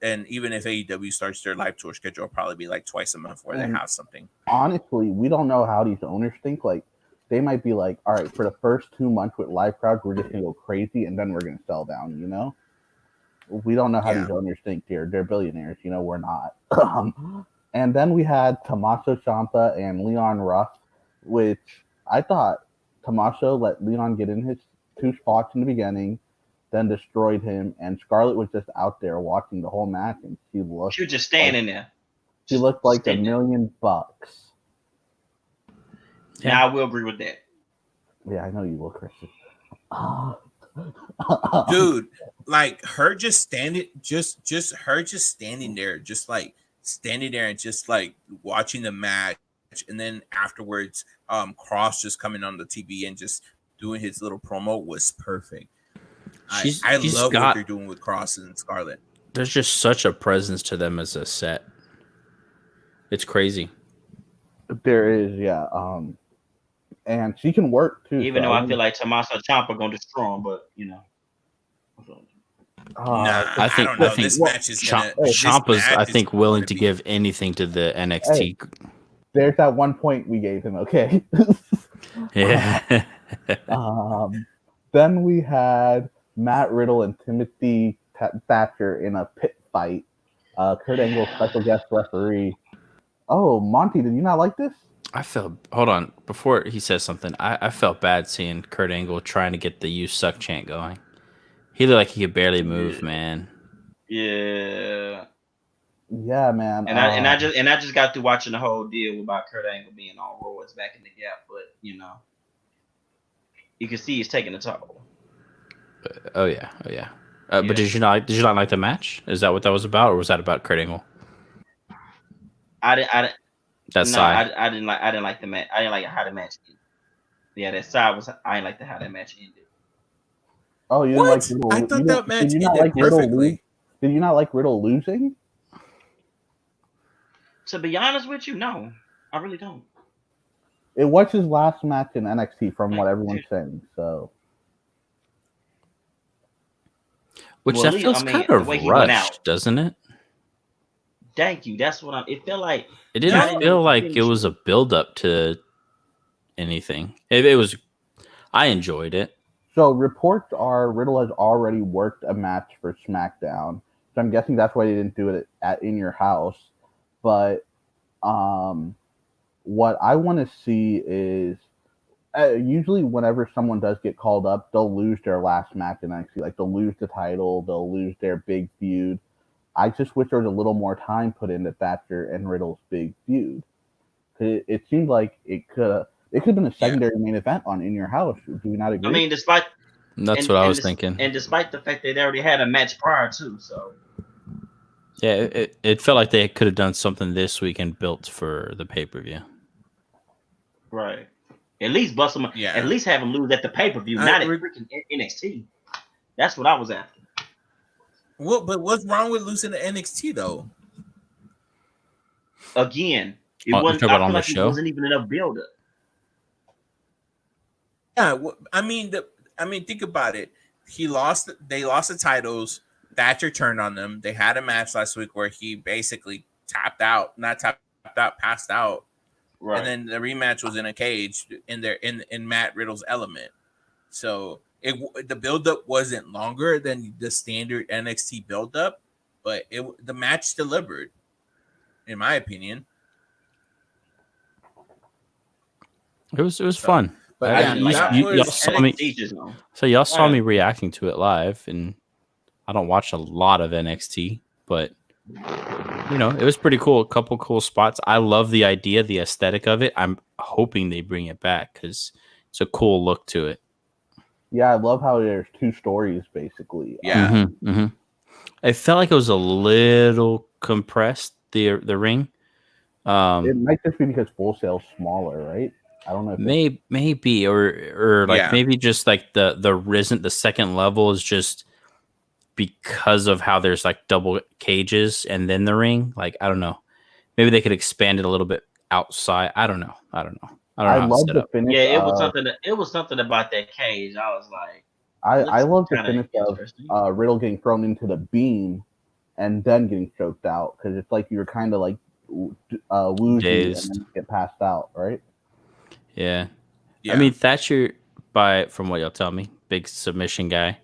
Speaker 1: And even if AEW starts their live tour schedule, it'll probably be like twice a month where they have something.
Speaker 5: Honestly, we don't know how these owners think. Like, they might be like, all right, for the first 2 months with live crowds, we're just going to go crazy, and then we're going to sell down, We don't know how these owners think, dear. They're billionaires, we're not. And then we had Tommaso Ciampa and Leon Ruff, which I thought Tommaso let Leon get in his 2 spots in the beginning, then destroyed him, and Scarlett was just out there watching the whole match, and she was
Speaker 3: just standing there.
Speaker 5: She looked like $1 million.
Speaker 3: Yeah, I will agree with that.
Speaker 5: Yeah, I know you will, Christian.
Speaker 1: Dude, like her just standing, just her just standing there, just like standing there and just like watching the match, and then afterwards, Cross just coming on the TV and just doing his little promo was perfect. I love what they're doing with Cross and Scarlett.
Speaker 4: There's just such a presence to them as a set. It's crazy.
Speaker 5: There is, yeah. And she can work too.
Speaker 3: Even though I feel like Tommaso Ciampa gonna destroy him, but
Speaker 1: I think this match is
Speaker 4: Ciampa's I think willing to give anything to the NXT.
Speaker 5: Hey, there's that 1 point we gave him. Okay.
Speaker 4: Yeah.
Speaker 5: Then we had Matt Riddle and Timothy Thatcher in a pit fight. Kurt Angle, special guest referee. Oh, Monty, did you not like this?
Speaker 4: Hold on. Before he says something, I felt bad seeing Kurt Angle trying to get the "You suck" chant going. He looked like he could barely move, man.
Speaker 3: Yeah.
Speaker 5: Yeah, man.
Speaker 3: And I just got through watching the whole deal about Kurt Angle being on roids back in the gap, but you can see he's taking a toll.
Speaker 4: Oh yeah. But did you not like the match? Is that what that was about, or was that about Kurt Angle?
Speaker 3: I didn't like the match. I didn't like how the match ended. Yeah, that side was. I didn't like how that match ended.
Speaker 5: Oh, you didn't like Riddle?
Speaker 1: I thought that match ended
Speaker 5: like
Speaker 1: perfectly.
Speaker 5: Did you not like Riddle losing?
Speaker 3: To be honest with you, no, I really don't.
Speaker 5: It was his last match in NXT, from what everyone's saying. So,
Speaker 4: that feels kind of rushed, doesn't it?
Speaker 3: Thank you. That's what it felt like.
Speaker 4: It didn't feel like it was a build up to anything. It was. I enjoyed it.
Speaker 5: So reports are Riddle has already worked a match for SmackDown. So I'm guessing that's why they didn't do it at In Your House. But what I want to see is usually whenever someone does get called up, they'll lose their last match in NXT. Like they'll lose the title, they'll lose their big feud. I just wish there was a little more time put into Thatcher and Riddle's big feud. It seemed like it could have been a secondary main event on In Your House. Do you not agree?
Speaker 3: I mean, that's what I was thinking. And despite the fact that they already had a match prior to, so
Speaker 4: yeah, it felt like they could have done something this week and built for the pay-per-view.
Speaker 3: Right. At least bust them. Yeah. At least have them lose at the pay-per-view, not at freaking NXT. That's what I was after.
Speaker 1: But what's wrong with losing to NXT though?
Speaker 3: Again, it wasn't. I feel like it wasn't even enough build-up.
Speaker 1: Yeah, I mean, think about it. They lost the titles. Thatcher turned on them. They had a match last week where he basically passed out. Right. And then the rematch was in a cage in Matt Riddle's element. So the buildup wasn't longer than the standard NXT buildup, but the match delivered, in my opinion.
Speaker 4: It was fun. But y'all saw me. So y'all saw me reacting to it live, and I don't watch a lot of NXT, but it was pretty cool. A couple cool spots. I love the idea, the aesthetic of it. I'm hoping they bring it back because it's a cool look to it.
Speaker 5: Yeah, I love how there's two stories basically.
Speaker 1: Yeah,
Speaker 4: I felt like it was a little compressed. The ring.
Speaker 5: It might just be because Full Sail's smaller, right? I don't know. If
Speaker 4: maybe or like maybe just like the second level is just because of how there's like double cages and then the ring. Like I don't know. Maybe they could expand it a little bit outside. I don't know.
Speaker 5: I love the finish.
Speaker 3: Yeah, it was something about that cage. I was like,
Speaker 5: I love the finish of Riddle getting thrown into the beam and then getting choked out because it's like you're kind of like woozy and then get passed out, right?
Speaker 4: Yeah. I mean Thatcher, from what y'all tell me, big submission guy,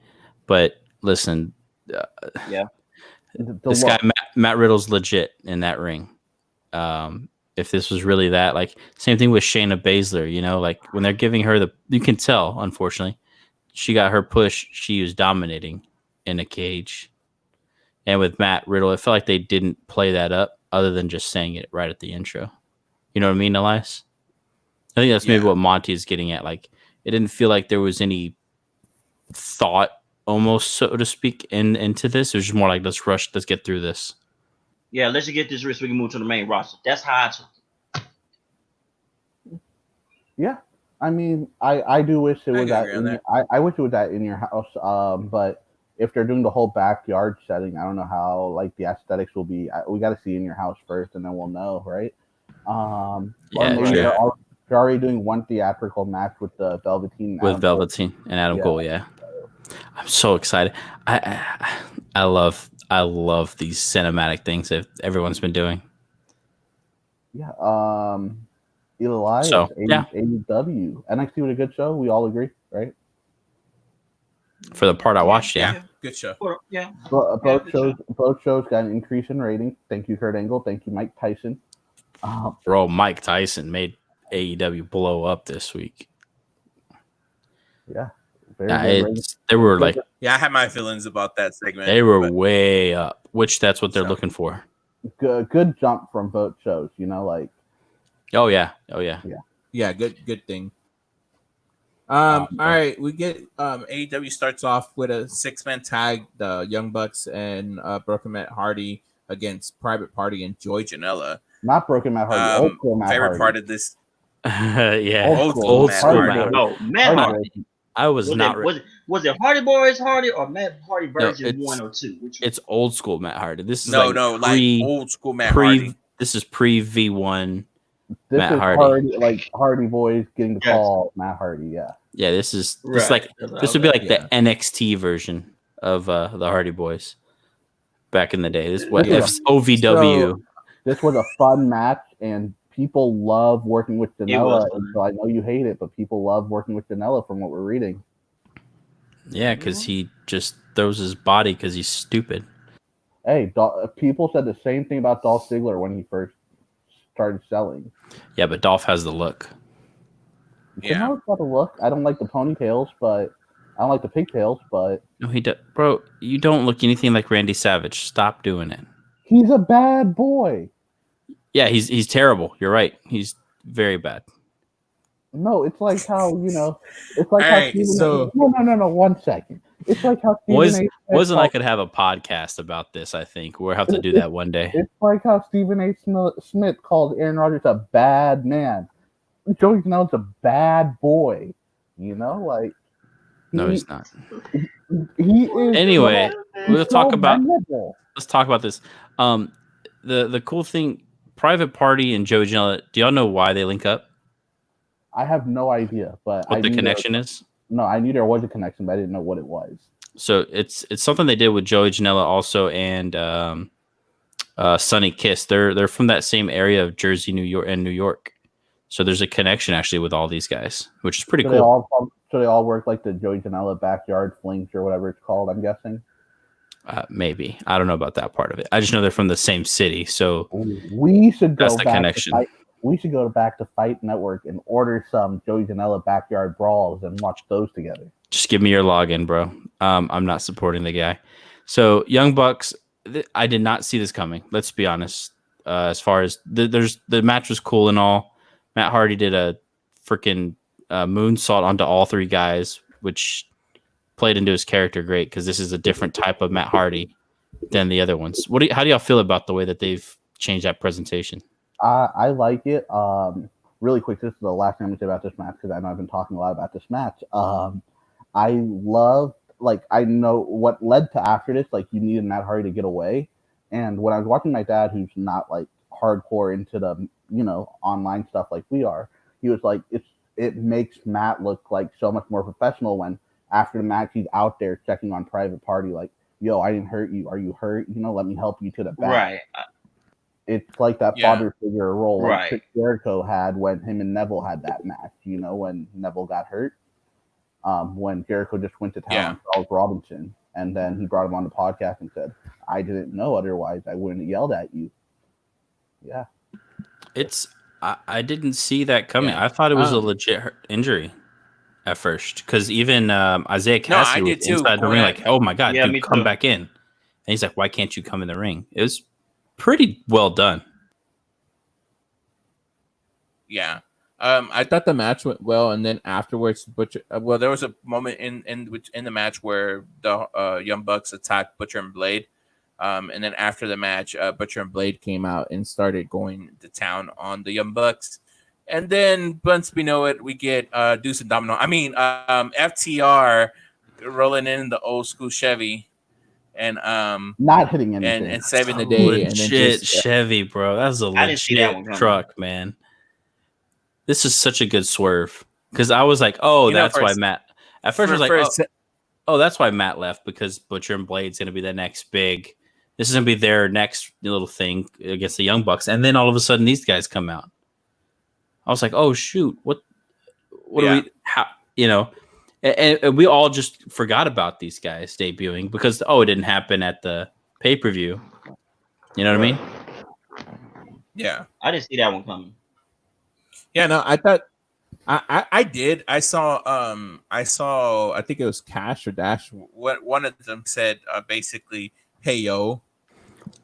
Speaker 4: but listen, this guy Matt Riddle's legit in that ring. If this was really that, like same thing with Shayna Baszler, like when they're giving her you can tell, unfortunately, she got her push. She was dominating in a cage, and with Matt Riddle, it felt like they didn't play that up, other than just saying it right at the intro. You know what I mean, Elias? I think that's maybe what Monty is getting at. Like, it didn't feel like there was any thought, almost, so to speak, into this. It was just more like, let's get through this.
Speaker 3: Yeah, let's just get this so we can move to the main roster. That's how I took
Speaker 5: it. Yeah. I mean, I do wish it was I wish it was that In Your House. But if they're doing the whole backyard setting, I don't know how like the aesthetics will be. We got to see In Your House first, and then we'll know, right? They're already doing one theatrical match with the Velveteen.
Speaker 4: Velveteen and Adam Cole, yeah. I'm so excited. I love these cinematic things that everyone's been doing.
Speaker 5: Yeah. Elias,
Speaker 4: so,
Speaker 5: AEW. NXT was a good show. We all agree, right?
Speaker 4: For the part I watched,
Speaker 1: yeah. Good show.
Speaker 3: Yeah.
Speaker 5: Both shows got an increase in rating. Thank you, Kurt Angle. Thank you, Mike Tyson.
Speaker 4: Bro, Mike Tyson made AEW blow up this week.
Speaker 5: Yeah.
Speaker 4: They were like,
Speaker 1: yeah, I had my feelings about that segment.
Speaker 4: They were way up, which that's what they're looking for.
Speaker 5: Good jump from both shows, like.
Speaker 4: Oh yeah.
Speaker 1: Yeah, good thing. All right, we get AEW starts off with a 6-man tag, the Young Bucks and Broken Matt Hardy against Private Party and Joey Janela.
Speaker 5: Not Broken Matt Hardy, old school Matt
Speaker 1: favorite
Speaker 5: Hardy.
Speaker 1: part of this.
Speaker 4: Yeah,
Speaker 1: old school Matt Hardy.
Speaker 3: No, Matt Hardy.
Speaker 4: I was not.
Speaker 3: Was it Hardy Boys Hardy or Matt Hardy version 1 or 2?
Speaker 4: It's old school Matt Hardy. This is
Speaker 1: like old school Matt Hardy.
Speaker 4: This is pre V1.
Speaker 5: This
Speaker 4: Matt
Speaker 5: is
Speaker 4: Hardy.
Speaker 5: Like Hardy Boys getting the call. Matt Hardy, yeah.
Speaker 4: Yeah, this would be like the NXT version of the Hardy Boys back in the day. This what OVW.
Speaker 5: So, this was a fun match, and people love working with Janela. So I know you hate it, but people love working with Janela from what we're reading.
Speaker 4: Yeah, because he just throws his body because he's stupid.
Speaker 5: Hey, people said the same thing about Dolph Ziggler when he first started selling.
Speaker 4: Yeah, but Dolph has the look.
Speaker 5: Yeah, it's got a look. I don't like the ponytails, but I don't like the pigtails. But
Speaker 4: no, he does, bro. You don't look anything like Randy Savage. Stop doing it.
Speaker 5: He's a bad boy.
Speaker 4: Yeah, he's terrible. You're right. He's very bad.
Speaker 5: No, it's like how It's like how
Speaker 1: Stephen. So
Speaker 5: no. 1 second. It's like how
Speaker 4: Stephen I could have a podcast about this. I think we'll have to do that one day.
Speaker 5: It's like how Stephen A. Smith called Aaron Rodgers a bad man. Joey Janela's a bad boy. No, he's not. He is.
Speaker 4: Anyway, let's talk about this. The cool thing, Private Party and Joey Janela. Do y'all know why they link up?
Speaker 5: I have no idea, but
Speaker 4: what the connection is?
Speaker 5: No, I knew there was a connection, but I didn't know what it was.
Speaker 4: So it's something they did with Joey Janela also and Sonny Kiss. They're from that same area of Jersey, New York. So there's a connection actually with all these guys, which is pretty cool.
Speaker 5: They all work like the Joey Janela backyard flings or whatever it's called, I'm guessing.
Speaker 4: Maybe. I don't know about that part of it. I just know they're from the same city. So
Speaker 5: we should go
Speaker 4: that's the connection.
Speaker 5: We should go back to Fight Network and order some Joey Janela backyard brawls and watch those together.
Speaker 4: Just give me your login, bro. I'm not supporting the guy. So Young Bucks, I did not see this coming. Let's be honest. As far as the match was cool and all. Matt Hardy did a freaking moonsault onto all 3 guys, which played into his character great because this is a different type of Matt Hardy than the other ones. How do y'all feel about the way that they've changed that presentation?
Speaker 5: I like it. Really quick, this is the last thing I'm going to say about this match because I know I've been talking a lot about this match. I love, I know what led to after this, you needed Matt Hardy to get away. And when I was watching my dad, who's not, hardcore into the, online stuff like we are, he was like, it makes Matt look so much more professional when after the match, he's out there checking on Private Party, yo, I didn't hurt you. Are you hurt? Let me help you to the back.
Speaker 3: Right.
Speaker 5: It's like that father figure role
Speaker 3: right.
Speaker 5: Chris Jericho had when him and Neville had that match, when Neville got hurt. When Jericho just went to town with Charles Robinson, and then he brought him on the podcast and said, I didn't know, otherwise I wouldn't have yelled at you. Yeah.
Speaker 4: I didn't see that coming. I thought it was a legit injury at first, because even Isaiah Cassidy was inside the ring oh my God, dude, come back in. And he's like, why can't you come in the ring? It was pretty well done.
Speaker 1: Yeah. I thought the match went well, and then afterwards, Butcher. There was a moment in the match where the Young Bucks attacked Butcher and Blade, and then after the match, Butcher and Blade came out and started going to town on the Young Bucks, and then once we know it, we get Deuce and Domino. FTR rolling in the old school Chevy, and
Speaker 5: not hitting anything
Speaker 1: and saving the day.
Speaker 4: Legit Chevy, bro. That was a legit truck, man. This is such a good swerve, because I was like, "Oh, that's why Matt." At first, I was like, "Oh, that's why Matt left, because Butcher and Blade's going to be the next big. This is going to be their next little thing against the Young Bucks." And then all of a sudden, these guys come out. I was like, "Oh shoot, what do we? How And we all just forgot about these guys debuting because it didn't happen at the pay-per-view. You know what I mean?
Speaker 1: Yeah.
Speaker 3: I didn't see that one coming.
Speaker 1: Yeah, no, I thought I did. I saw I think it was Cash or Dash. What one of them said basically, "Hey yo,"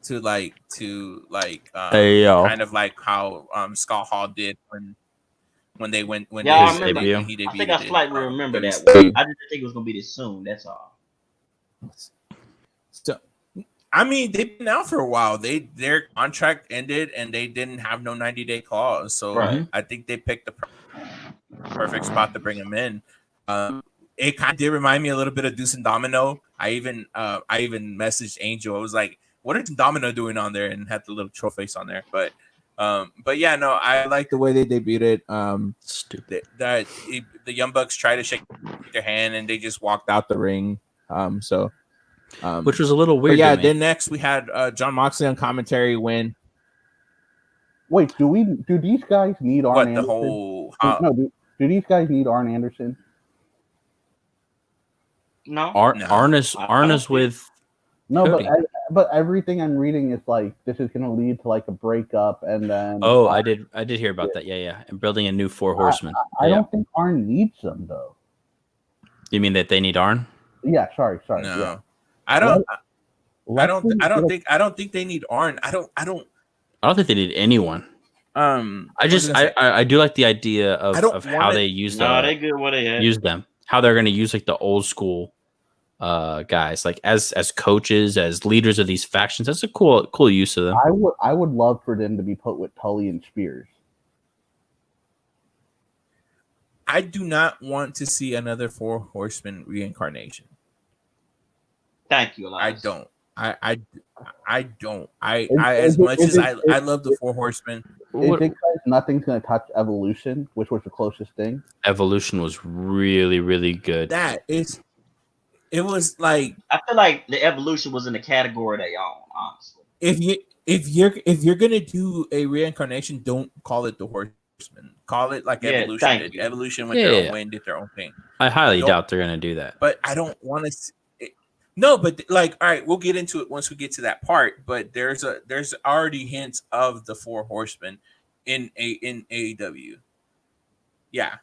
Speaker 1: to
Speaker 4: Hey, yo.
Speaker 1: kind of like how Scott Hall did when they went when
Speaker 3: Yeah, I
Speaker 4: His
Speaker 3: remember.
Speaker 4: debut.
Speaker 1: when he
Speaker 3: I think I
Speaker 1: debuted
Speaker 3: slightly
Speaker 1: in
Speaker 3: remember that one.
Speaker 1: WCW.
Speaker 3: I didn't think it was gonna be this soon. That's all.
Speaker 1: So, I mean, they've been out for a while. Their contract ended and they didn't have no 90-day clause. So
Speaker 3: Right.
Speaker 1: I think they picked the perfect spot to bring him in. It kind of did remind me a little bit of Deuce and Domino. I even messaged Angel. I was like, "What is Domino doing on there?" And had the little troll face on there. But yeah, no, I like the way they debuted it.
Speaker 4: Stupid.
Speaker 1: The Young Bucks tried to shake their hand and they just walked out the ring.
Speaker 4: Which was a little weird.
Speaker 1: Yeah.
Speaker 4: To me.
Speaker 1: Then next we had John Moxley on commentary when
Speaker 5: Wait, do these guys need Arn
Speaker 1: what
Speaker 5: Anderson?
Speaker 1: the whole
Speaker 5: No, do these guys need Arn Anderson?
Speaker 3: No.
Speaker 1: No.
Speaker 4: Arn is with
Speaker 5: No,
Speaker 4: Cody.
Speaker 5: but everything I'm reading is like this is going to lead to like a breakup, and then
Speaker 4: Oh, I did hear about that. Yeah. And building a new Four Horsemen.
Speaker 5: I don't think Arn needs them though.
Speaker 4: You mean that they need Arn?
Speaker 5: Yeah, sorry.
Speaker 1: no.
Speaker 5: Yeah.
Speaker 1: I don't
Speaker 5: Let's
Speaker 1: I don't think they need Arn. I don't
Speaker 4: I don't think they need anyone. I do like the idea of how they use
Speaker 3: No, they good what they had.
Speaker 4: use them. How they're going to use like the old school guys, like as coaches, as leaders of these factions. That's a cool use of them.
Speaker 5: I would love for them to be put with Tully and Spears.
Speaker 1: I do not want to see another Four Horsemen reincarnation.
Speaker 3: Thank you, Elias.
Speaker 1: I don't. I don't. I as much as I love the Four Horsemen.
Speaker 5: It's because nothing's going to touch Evolution, which was the closest thing.
Speaker 4: Evolution was really, really good.
Speaker 1: It was like
Speaker 3: I feel like the Evolution was in the category they own, honestly.
Speaker 1: If you're gonna do a reincarnation, don't call it the Horsemen. Call it like Evolution did. Evolution went their own way and did their own thing.
Speaker 4: I highly doubt they're gonna do that.
Speaker 1: But I don't want to. No, but like, all right, we'll get into it once we get to that part. But there's already hints of the Four Horsemen in AEW. Yeah.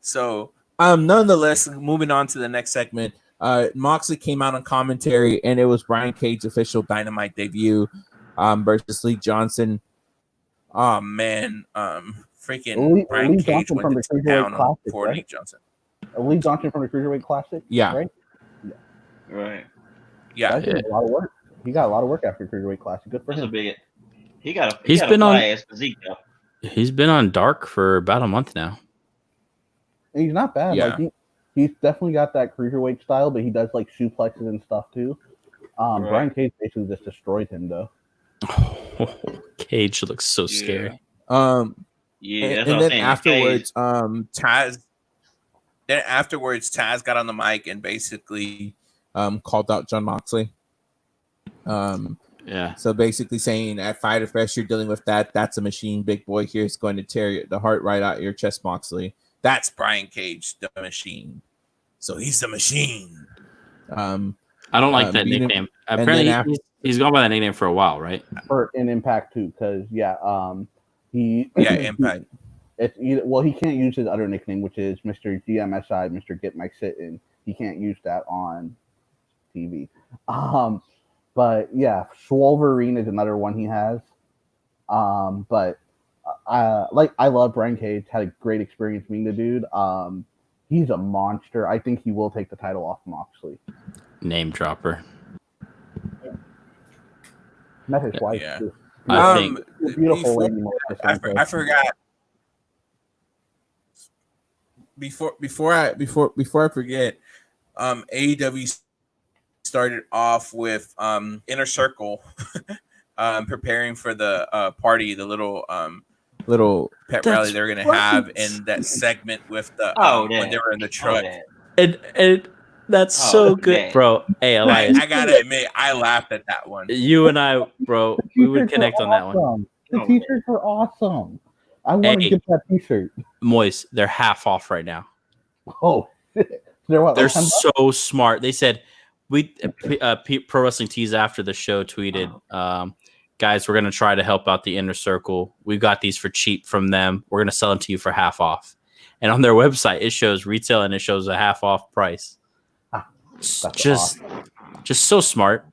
Speaker 1: So nonetheless, moving on to the next segment. Moxley came out on commentary, and it was Brian Cage's official Dynamite debut versus Lee Johnson. Oh man, freaking Brian Cage
Speaker 5: Johnson
Speaker 1: went to town on poor Lee Johnson.
Speaker 5: Lee Johnson from the Cruiserweight Classic.
Speaker 1: Yeah.
Speaker 5: Right.
Speaker 3: Right.
Speaker 1: Yeah.
Speaker 5: A lot of work. He got a lot of work after Cruiserweight Classic. Good for him.
Speaker 3: He's been on physique, though.
Speaker 4: He's been on Dark for about a month now.
Speaker 5: And he's not bad.
Speaker 1: Yeah.
Speaker 5: Like he's definitely got that cruiserweight style, but he does like suplexes and stuff too.
Speaker 3: Right.
Speaker 5: Brian Cage basically just destroyed him though.
Speaker 4: Cage looks so scary.
Speaker 3: Yeah.
Speaker 1: And then afterwards, Taz got on the mic and basically called out John Moxley.
Speaker 4: Yeah.
Speaker 1: So basically saying at Fyter Fest, you're dealing with that. That's a machine. Big boy here is going to tear the heart right out of your chest, Moxley. That's Brian Cage, the machine. So he's the machine.
Speaker 4: I don't like that nickname. Apparently, he's gone by that nickname for a while, right?
Speaker 5: For in Impact too, because
Speaker 1: Impact.
Speaker 5: He can't use his other nickname, which is Mr. GMSI, Mr. Get My Sit In. He can't use that on TV. But yeah, Swolverine is another one he has. But I love Brian Cage. Had a great experience meeting the dude. He's a monster. I think he will take the title off Moxley.
Speaker 4: Name dropper.
Speaker 5: Met his wife.
Speaker 1: Yeah.
Speaker 4: I think
Speaker 5: Beautiful lady.
Speaker 1: I forgot. Before I forget, AEW started off with Inner Circle preparing for the party, the little pep rally they're gonna have in that segment with the when they were in the truck.
Speaker 4: And that's so good,
Speaker 3: man.
Speaker 4: bro. Hey, Elias,
Speaker 1: I gotta admit, I laughed at that one.
Speaker 4: you and I, bro, we would connect on that one.
Speaker 5: The t-shirts were awesome. I want to get that t-shirt.
Speaker 4: Moist, they're half off right now.
Speaker 5: Oh, shit.
Speaker 4: They're so smart. They said Pro Wrestling Tees after the show tweeted, guys, we're going to try to help out the inner circle. We got these for cheap from them. We're going to sell them to you for half off. And on their website, it shows retail and it shows a half off price. Just so smart.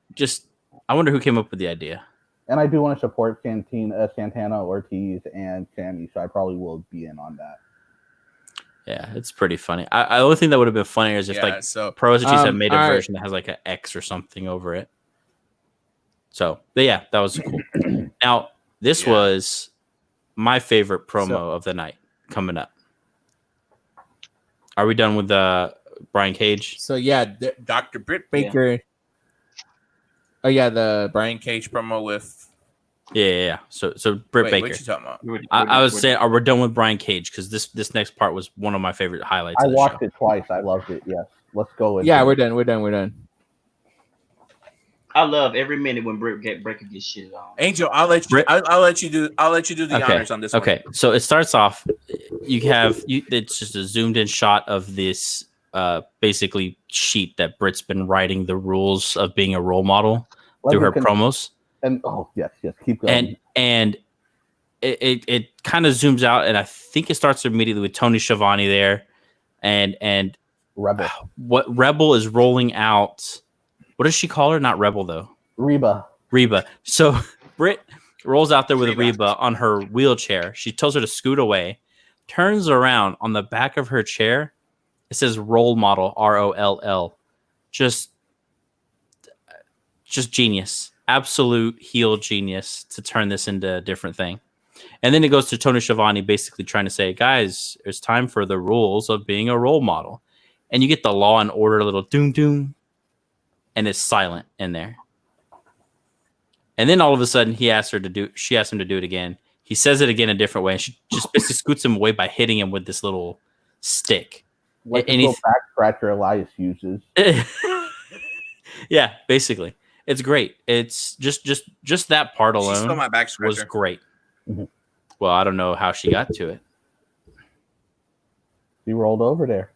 Speaker 4: I wonder who came up with the idea.
Speaker 5: And I do want to support Santana, Ortiz, and Sammy, so I probably will be in on that.
Speaker 4: Yeah, it's pretty funny. The only thing that would have been funnier is if Pro Cheese had made a version that has like an X or something over it. So, but yeah, that was cool. Now, this was my favorite promo of the night coming up. Are we done with Brian Cage?
Speaker 1: So Dr. Britt Baker. Yeah. Oh yeah, the Brian Cage promo with.
Speaker 4: Yeah. So Britt Baker.
Speaker 1: What you talking about?
Speaker 4: I was saying, we're done with Brian Cage because this next part was one of my favorite highlights.
Speaker 5: I watched it twice. I loved it. Yes, let's go.
Speaker 1: We're done.
Speaker 3: I love every minute when Britt Baker gets shit on.
Speaker 1: Angel, I'll let you do the honors on this one.
Speaker 4: Okay, so it starts off. It's just a zoomed in shot of this basically sheet that Britt's been writing the rules of being a role model through her promos.
Speaker 5: And yes, keep going.
Speaker 4: And it kind of zooms out, and I think it starts immediately with Tony Schiavone there, and
Speaker 5: Rebel.
Speaker 4: What Rebel is rolling out. What does she call her? Not Rebel, though.
Speaker 5: Reba.
Speaker 4: So Britt rolls out there with Reba on her wheelchair. She tells her to scoot away, turns around on the back of her chair. It says role model, ROLL. Just genius. Absolute heel genius to turn this into a different thing. And then it goes to Tony Schiavone basically trying to say, guys, it's time for the rules of being a role model. And you get the Law and Order little doom. And it's silent in there. And then all of a sudden, she asked him to do it again. He says it again a different way. And she just basically scoots him away by hitting him with this little stick.
Speaker 5: Like the little back scratcher Elias uses.
Speaker 4: Yeah, basically. It's great. It's just that part alone
Speaker 1: my back
Speaker 4: was great. Mm-hmm. Well, I don't know how she got to it.
Speaker 5: He rolled over there.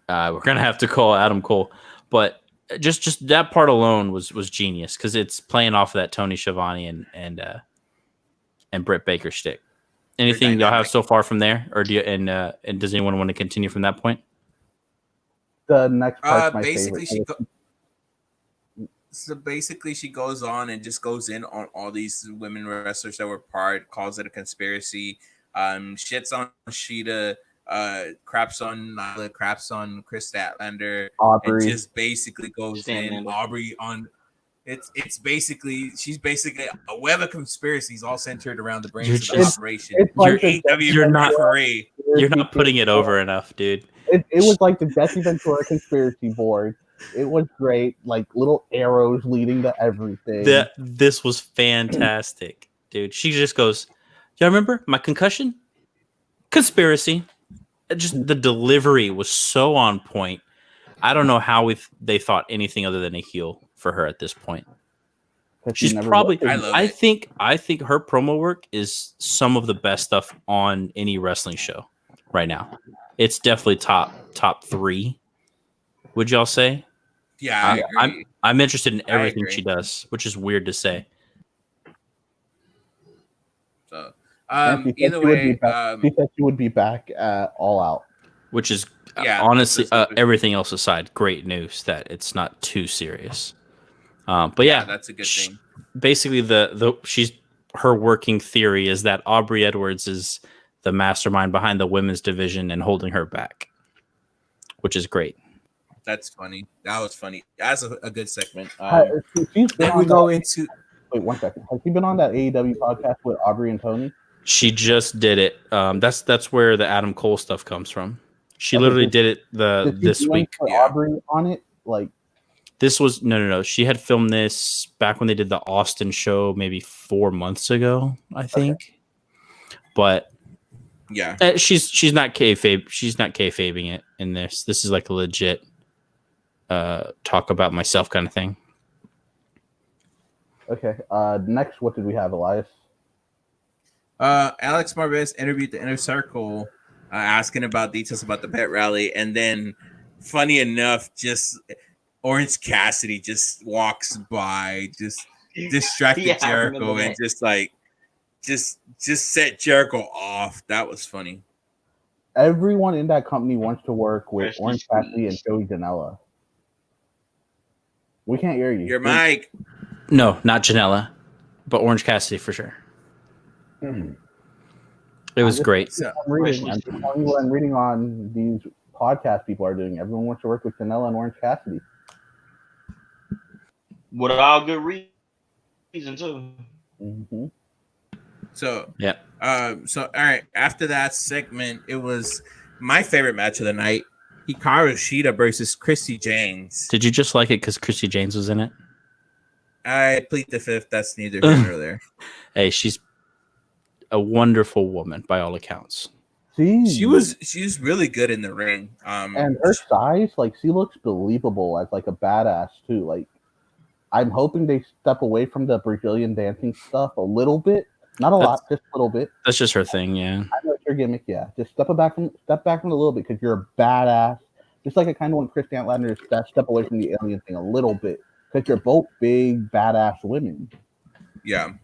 Speaker 4: We're going to have to call Adam Cole. But just that part alone was genius because it's playing off of that Tony Schiavone and Britt Baker shtick. Anything y'all have so far from there, or do you and does anyone want to continue from that point?
Speaker 5: The next part's my favorite.
Speaker 1: So basically, she goes on and just goes in on all these women wrestlers that were part, calls it a conspiracy, shits on Sheeta. Craps on Nyla, craps on Chris Statlander,
Speaker 5: Aubrey,
Speaker 1: and just basically goes in Aubrey on. It's basically she's basically a web of conspiracies all centered around the brains of the operation.
Speaker 4: You're not putting it over enough, dude.
Speaker 5: It was like the Jesse Ventura conspiracy board. It was great, like little arrows leading to everything.
Speaker 4: This was fantastic, dude. She just goes, "Y'all remember my concussion? Conspiracy." Just the delivery was so on point. I don't know how they thought anything other than a heel for her at this point. She's probably. I think her promo work is some of the best stuff on any wrestling show right now. It's definitely top 3. Would y'all say?
Speaker 1: Yeah, I agree.
Speaker 4: I'm interested in everything she does, which is weird to say.
Speaker 1: So. Either way,
Speaker 5: she said she would be back at All Out,
Speaker 4: which is honestly everything else aside, great news that it's not too serious. But
Speaker 1: that's a good thing.
Speaker 4: Basically, her working theory is that Aubrey Edwards is the mastermind behind the women's division and holding her back, which is great.
Speaker 1: That's funny. That was funny. That's a good segment.
Speaker 5: Wait 1 second. Has she been on that AEW podcast with Aubrey and Tony?
Speaker 4: She just did it. That's where the Adam Cole stuff comes from. She literally did it this week.
Speaker 5: Aubrey on it, like
Speaker 4: this was no. She had filmed this back when they did the Austin show, maybe 4 months ago, I think. Okay. But
Speaker 1: yeah,
Speaker 4: she's not kayfabe. She's not kayfabing it in this. This is like a legit talk about myself kind of thing.
Speaker 5: Okay. Next, what did we have, Elias?
Speaker 1: Alex Marvez interviewed the Inner Circle, asking about details about the pet rally, and then, funny enough, just Orange Cassidy just walks by, just distracted
Speaker 3: Yeah, I
Speaker 1: Jericho
Speaker 3: remember
Speaker 1: and
Speaker 3: that.
Speaker 1: just set Jericho off. That was funny.
Speaker 5: Everyone in that company wants to work with
Speaker 3: Freshly
Speaker 5: Orange Cassidy and
Speaker 3: squeezed.
Speaker 5: Joey Janela. We can't hear you.
Speaker 1: Your mic.
Speaker 4: No, not Janela, but Orange Cassidy for sure. It was great.
Speaker 1: So,
Speaker 5: I'm just telling you what I'm reading on these podcast people are doing. Everyone wants to work with Janela and Orange Cassidy.
Speaker 3: With all good reason too.
Speaker 5: Mm-hmm.
Speaker 1: so
Speaker 4: Yeah.
Speaker 1: So all right. After that segment, it was my favorite match of the night: Hikaru Shida versus Christy James.
Speaker 4: Did you just like it because Christy James was in it?
Speaker 1: I plead the fifth. That's neither here nor there.
Speaker 4: Hey, she's a wonderful woman by all accounts.
Speaker 1: She's really good in the ring.
Speaker 5: And her size, like she looks believable as like a badass too. Like I'm hoping they step away from the Brazilian dancing stuff a little bit. Not a lot, just a little bit.
Speaker 4: That's just her thing, yeah.
Speaker 5: I know it's your gimmick, yeah. Just step back from a little bit because you're a badass. Just like I kind of want Chris Statlander to step away from the alien thing a little bit because you're both big badass women.
Speaker 1: Yeah.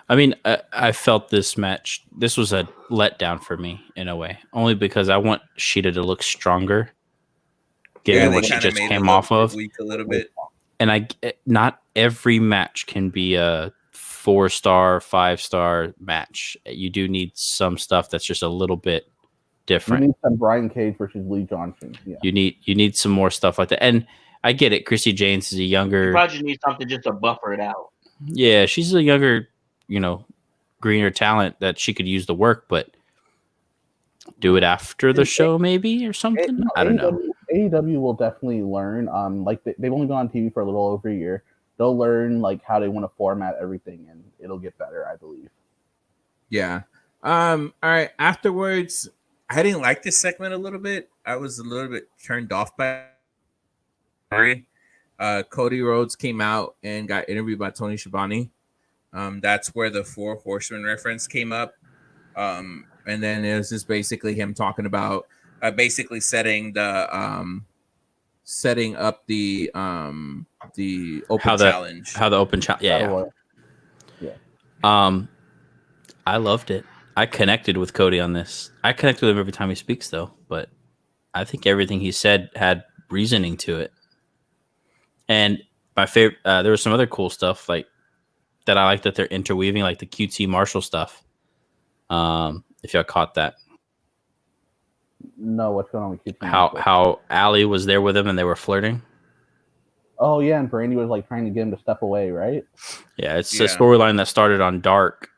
Speaker 4: I mean, I felt this match. This was a letdown for me in a way, only because I want Sheeta to look stronger, given what she just came off of.
Speaker 1: Weak a little bit.
Speaker 4: And not every match can be a 4-star, 5-star match. You do need some stuff that's just a little bit different.
Speaker 5: You need some Brian Cage versus Lee Johnson. Yeah.
Speaker 4: You need some more stuff like that. And I get it. Christy James is a younger.
Speaker 3: You probably need something just to buffer it out.
Speaker 4: Yeah, she's a younger, greener talent that she could use the work, but do it after the show maybe or something. I don't know.
Speaker 5: AEW will definitely learn. Like they've only gone on TV for a little over a year. They'll learn like how they want to format everything, and it'll get better, I believe.
Speaker 1: Yeah. All right. Afterwards, I didn't like this segment a little bit. I was a little bit turned off by it. Cody Rhodes came out and got interviewed by Tony Schiavone. That's where the 4 Horsemen reference came up. And then it was just basically him talking about basically setting up the open challenge.
Speaker 4: How the open challenge. Yeah. I loved it. I connected with Cody on this. I connect with him every time he speaks, though. But I think everything he said had reasoning to it. And my favorite, there was some other cool stuff like that. I like that they're interweaving, like the QT Marshall stuff. If y'all caught that.
Speaker 5: No, what's going on with QT?
Speaker 4: How Allie was there with him and they were flirting.
Speaker 5: Oh yeah, and Brandy was like trying to get him to step away, right?
Speaker 4: Yeah, it's a storyline that started on Dark.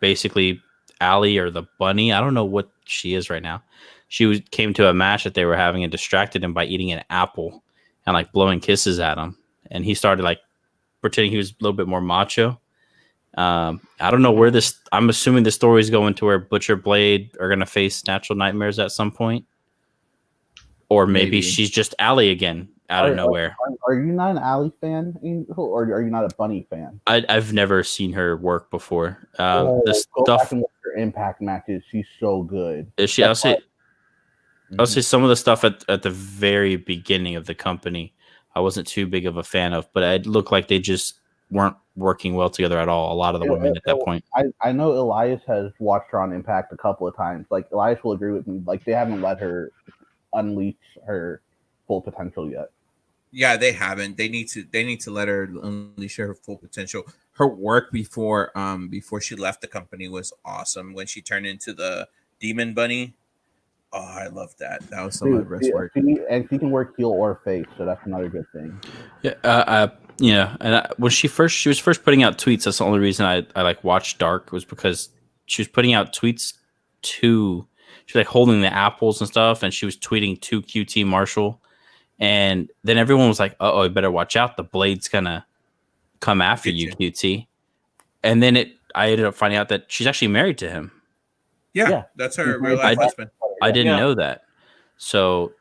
Speaker 4: Basically, Allie or the Bunny, I don't know what she is right now. She came to a match that they were having and distracted him by eating an apple and like blowing kisses at him, and he started like pretending he was a little bit more macho. I don't know where this. I'm assuming the story is going to where Butcher Blade are going to face Natural Nightmares at some point, or maybe she's just Allie again out of nowhere.
Speaker 5: Are you not an Allie fan, Angel, or are you not a Bunny fan?
Speaker 4: I've never seen her work before.
Speaker 5: Go
Speaker 4: the stuff
Speaker 5: back and look at her Impact matches. She's so good.
Speaker 4: Is she? I'll say some of the stuff at the very beginning of the company, I wasn't too big of a fan of, but it looked like they just weren't working well together at all. A lot of the women at that point.
Speaker 5: I know Elias has watched her on Impact a couple of times. Like Elias will agree with me. Like they haven't let her unleash her full potential yet.
Speaker 1: Yeah, they haven't. They need to let her unleash her full potential. Her work before she left the company was awesome. When she turned into the Demon Bunny. Oh, I love that. That was some of the best work.
Speaker 5: And she can work heel or face, so that's another good thing.
Speaker 4: Yeah. And when she was first putting out tweets, that's the only reason I like watched Dark was because she was putting out tweets she was like holding the apples and stuff, and she was tweeting to QT Marshall, and then everyone was like, "Oh, you better watch out! The Blade's gonna come after you, QT." And then I ended up finding out that she's actually married to him.
Speaker 1: Yeah. That's her real life husband.
Speaker 4: I didn't know that. So,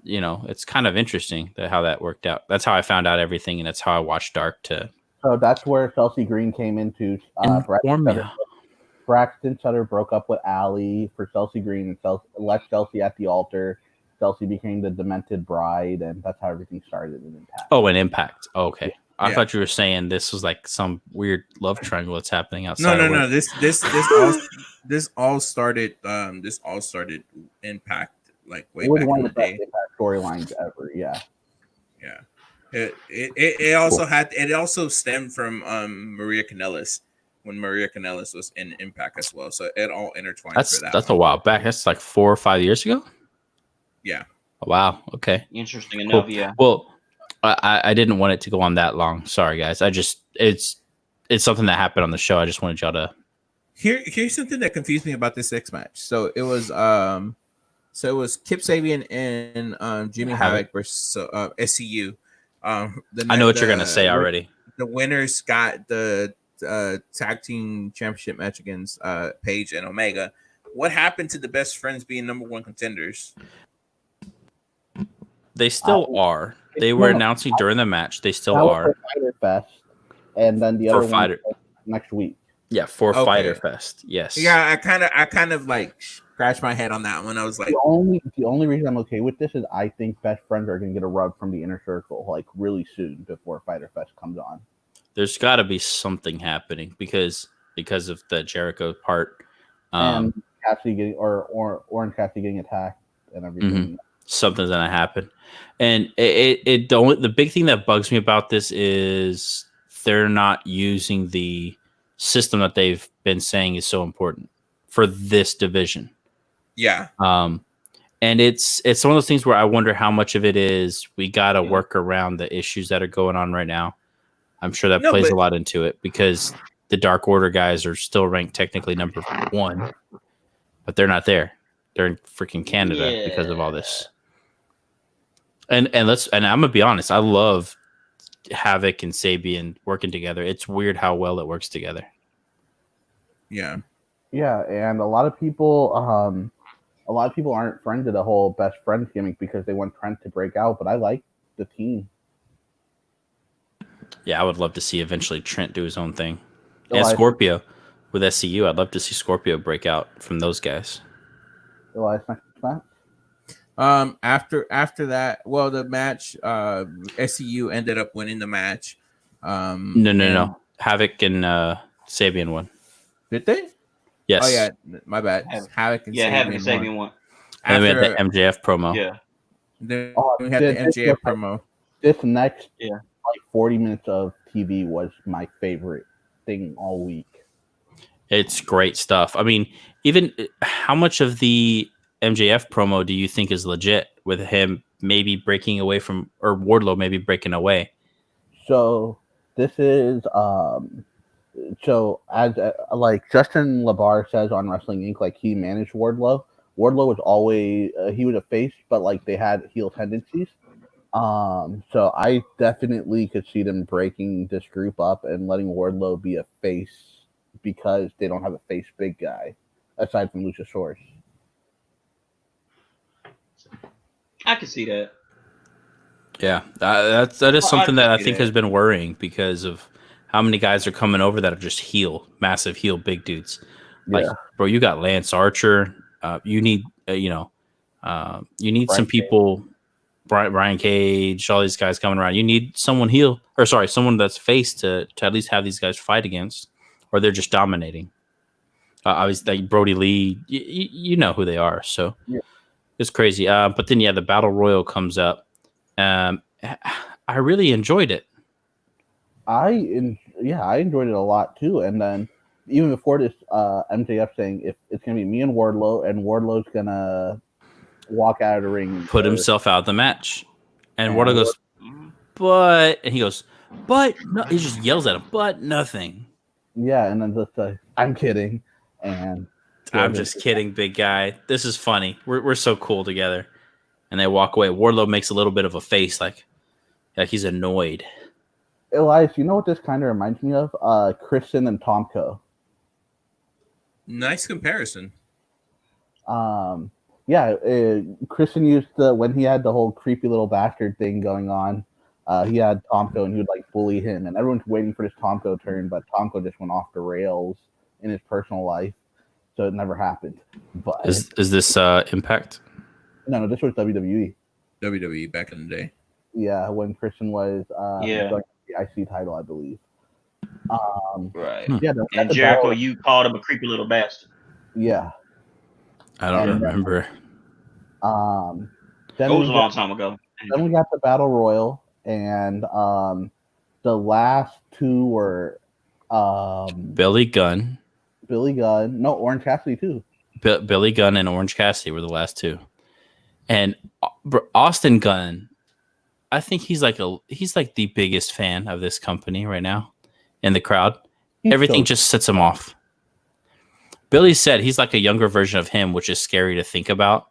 Speaker 4: it's kind of interesting how that worked out. That's how I found out everything, and that's how I watched Dark too.
Speaker 5: So that's where Chelsea Green came into. Braxton Sutter broke up with Allie for Chelsea Green and left Chelsea at the altar. Chelsea became the Demented Bride, and that's how everything started in Impact.
Speaker 4: Oh, in Impact. Oh, okay. I thought you were saying this was like some weird love triangle that's happening outside.
Speaker 1: No. This all started Impact like way
Speaker 5: It was
Speaker 1: back
Speaker 5: one
Speaker 1: in
Speaker 5: of
Speaker 1: the
Speaker 5: the best
Speaker 1: day.
Speaker 5: Impact storylines ever. Yeah.
Speaker 1: Yeah. It also it also stemmed from Maria Kanellis when Maria Kanellis was in Impact as well. So it all intertwined for that.
Speaker 4: That's a while back. That's like 4 or 5 years ago.
Speaker 1: Yeah.
Speaker 4: Oh, wow. Okay.
Speaker 3: Interesting
Speaker 4: Cool.
Speaker 3: enough, yeah.
Speaker 4: Well, I didn't want it to go on that long. Sorry, guys. It's something that happened on the show. I just wanted y'all to.
Speaker 1: Here's something that confused me about this X match. So it was Kip Sabian and Jimmy Havoc versus SCU.
Speaker 4: I know what you're gonna say already.
Speaker 1: The winners got the tag team championship match against Paige and Omega. What happened to the best friends being number 1 contenders?
Speaker 4: They still are. They were announcing during the match. They still are.
Speaker 5: For Fighter Fest, and then the other one next week.
Speaker 4: Yeah, for Fighter Fest. Yes.
Speaker 1: Yeah, I kind of like scratched my head on that one. I was like,
Speaker 5: the only reason I'm okay with this is I think best friends are gonna get a rub from the Inner Circle like really soon before Fighter Fest comes on.
Speaker 4: There's got to be something happening because of the Jericho part.
Speaker 5: And Cassidy getting or Orange Cassidy getting attacked and everything.
Speaker 4: Mm-hmm. Something's gonna happen, and it don't. The big thing that bugs me about this is they're not using the system that they've been saying is so important for this division.
Speaker 1: Yeah.
Speaker 4: And it's one of those things where I wonder how much of it is we got to work around the issues that are going on right now. I'm sure that plays a lot into it because the Dark Order guys are still ranked technically number 1, but they're not there. They're in freaking Canada because of all this. And I'm gonna be honest, I love Havoc and Sabian working together. It's weird how well it works together.
Speaker 1: Yeah.
Speaker 5: Yeah, and a lot of people aren't friends of the whole best friends gimmick because they want Trent to break out, but I like the team.
Speaker 4: Yeah, I would love to see eventually Trent do his own thing. And Scorpio with SCU. I'd love to see Scorpio break out from those guys.
Speaker 5: Elias, next match?
Speaker 1: After that, well, the match, SCU ended up winning the match.
Speaker 4: No. Havoc and Sabian won.
Speaker 1: Did they?
Speaker 4: Yes.
Speaker 1: Oh yeah, my bad. Havoc and
Speaker 3: Sabian won.
Speaker 4: And we had the MJF promo.
Speaker 3: Yeah.
Speaker 1: Then we had the MJF promo.
Speaker 5: This next 40 minutes of TV was my favorite thing all week.
Speaker 4: It's great stuff. I mean, even how much of the MJF promo do you think is legit with him maybe breaking away from, or Wardlow maybe breaking away?
Speaker 5: So this is so as like Justin LaBar says on Wrestling Inc., like he managed Wardlow. Wardlow was always he was a face, but like they had heel tendencies. So I definitely could see them breaking this group up and letting Wardlow be a face because they don't have a face big guy aside from Luchasaurus.
Speaker 3: I can see that.
Speaker 4: Yeah, that is something that I think has been worrying because of how many guys are coming over that are just massive heel big dudes. Like, bro, you got Lance Archer. You need you need some people. Brian Cage, all these guys coming around. You need someone someone that's face to at least have these guys fight against, or they're just dominating. Obviously, like Brody Lee, you know who they are. So it's crazy. But then the Battle Royal comes up. I really enjoyed it.
Speaker 5: I enjoyed it a lot too. And then even before this, MJF saying if it's gonna be me and Wardlow's gonna walk out of the ring,
Speaker 4: put himself out of the match, and Wardlow goes, but he no, he just yells at him, but nothing.
Speaker 5: Yeah, and then just I'm kidding, and
Speaker 4: I'm just kidding, big guy. This is funny. We're so cool together, and they walk away. Wardlow makes a little bit of a face, like he's annoyed.
Speaker 5: Elias, you know what this kind of reminds me of? Christian and Tomko.
Speaker 1: Nice comparison.
Speaker 5: Christian used when he had the whole creepy little bastard thing going on. He had Tomko and he would like bully him, and everyone's waiting for this Tomko turn, but Tomko just went off the rails in his personal life, so it never happened. But
Speaker 4: is this Impact?
Speaker 5: No, this was WWE.
Speaker 1: WWE back in the day.
Speaker 5: Yeah, when Christian was IC title, I believe.
Speaker 3: Right.
Speaker 5: Yeah,
Speaker 3: And Jericho, you called him a creepy little bastard.
Speaker 5: Yeah.
Speaker 4: I don't remember.
Speaker 5: Then
Speaker 3: It was a long time ago.
Speaker 5: Then we got the Battle Royal, and the last two were
Speaker 4: Billy Gunn.
Speaker 5: No, Orange Cassidy too.
Speaker 4: Billy Gunn and Orange Cassidy were the last two. And Austin Gunn, I think he's like the biggest fan of this company right now in the crowd. Everything just sets him off. Billy said he's like a younger version of him, which is scary to think about.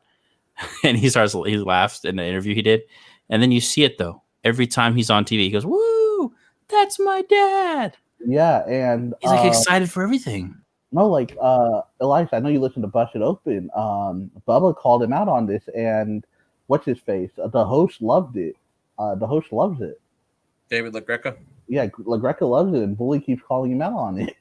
Speaker 4: And he laughs in the interview he did. And then you see it though. Every time he's on TV, he goes, "Woo, that's my dad."
Speaker 5: Yeah, and
Speaker 4: he's like excited for everything.
Speaker 5: No, like Elias, I know you listen to Bust It Open. Bubba called him out on this, and what's his face? The host loved it. The host loves it.
Speaker 1: David LaGreca?
Speaker 5: Yeah, LaGreca loves it, and Bully keeps calling him out on it.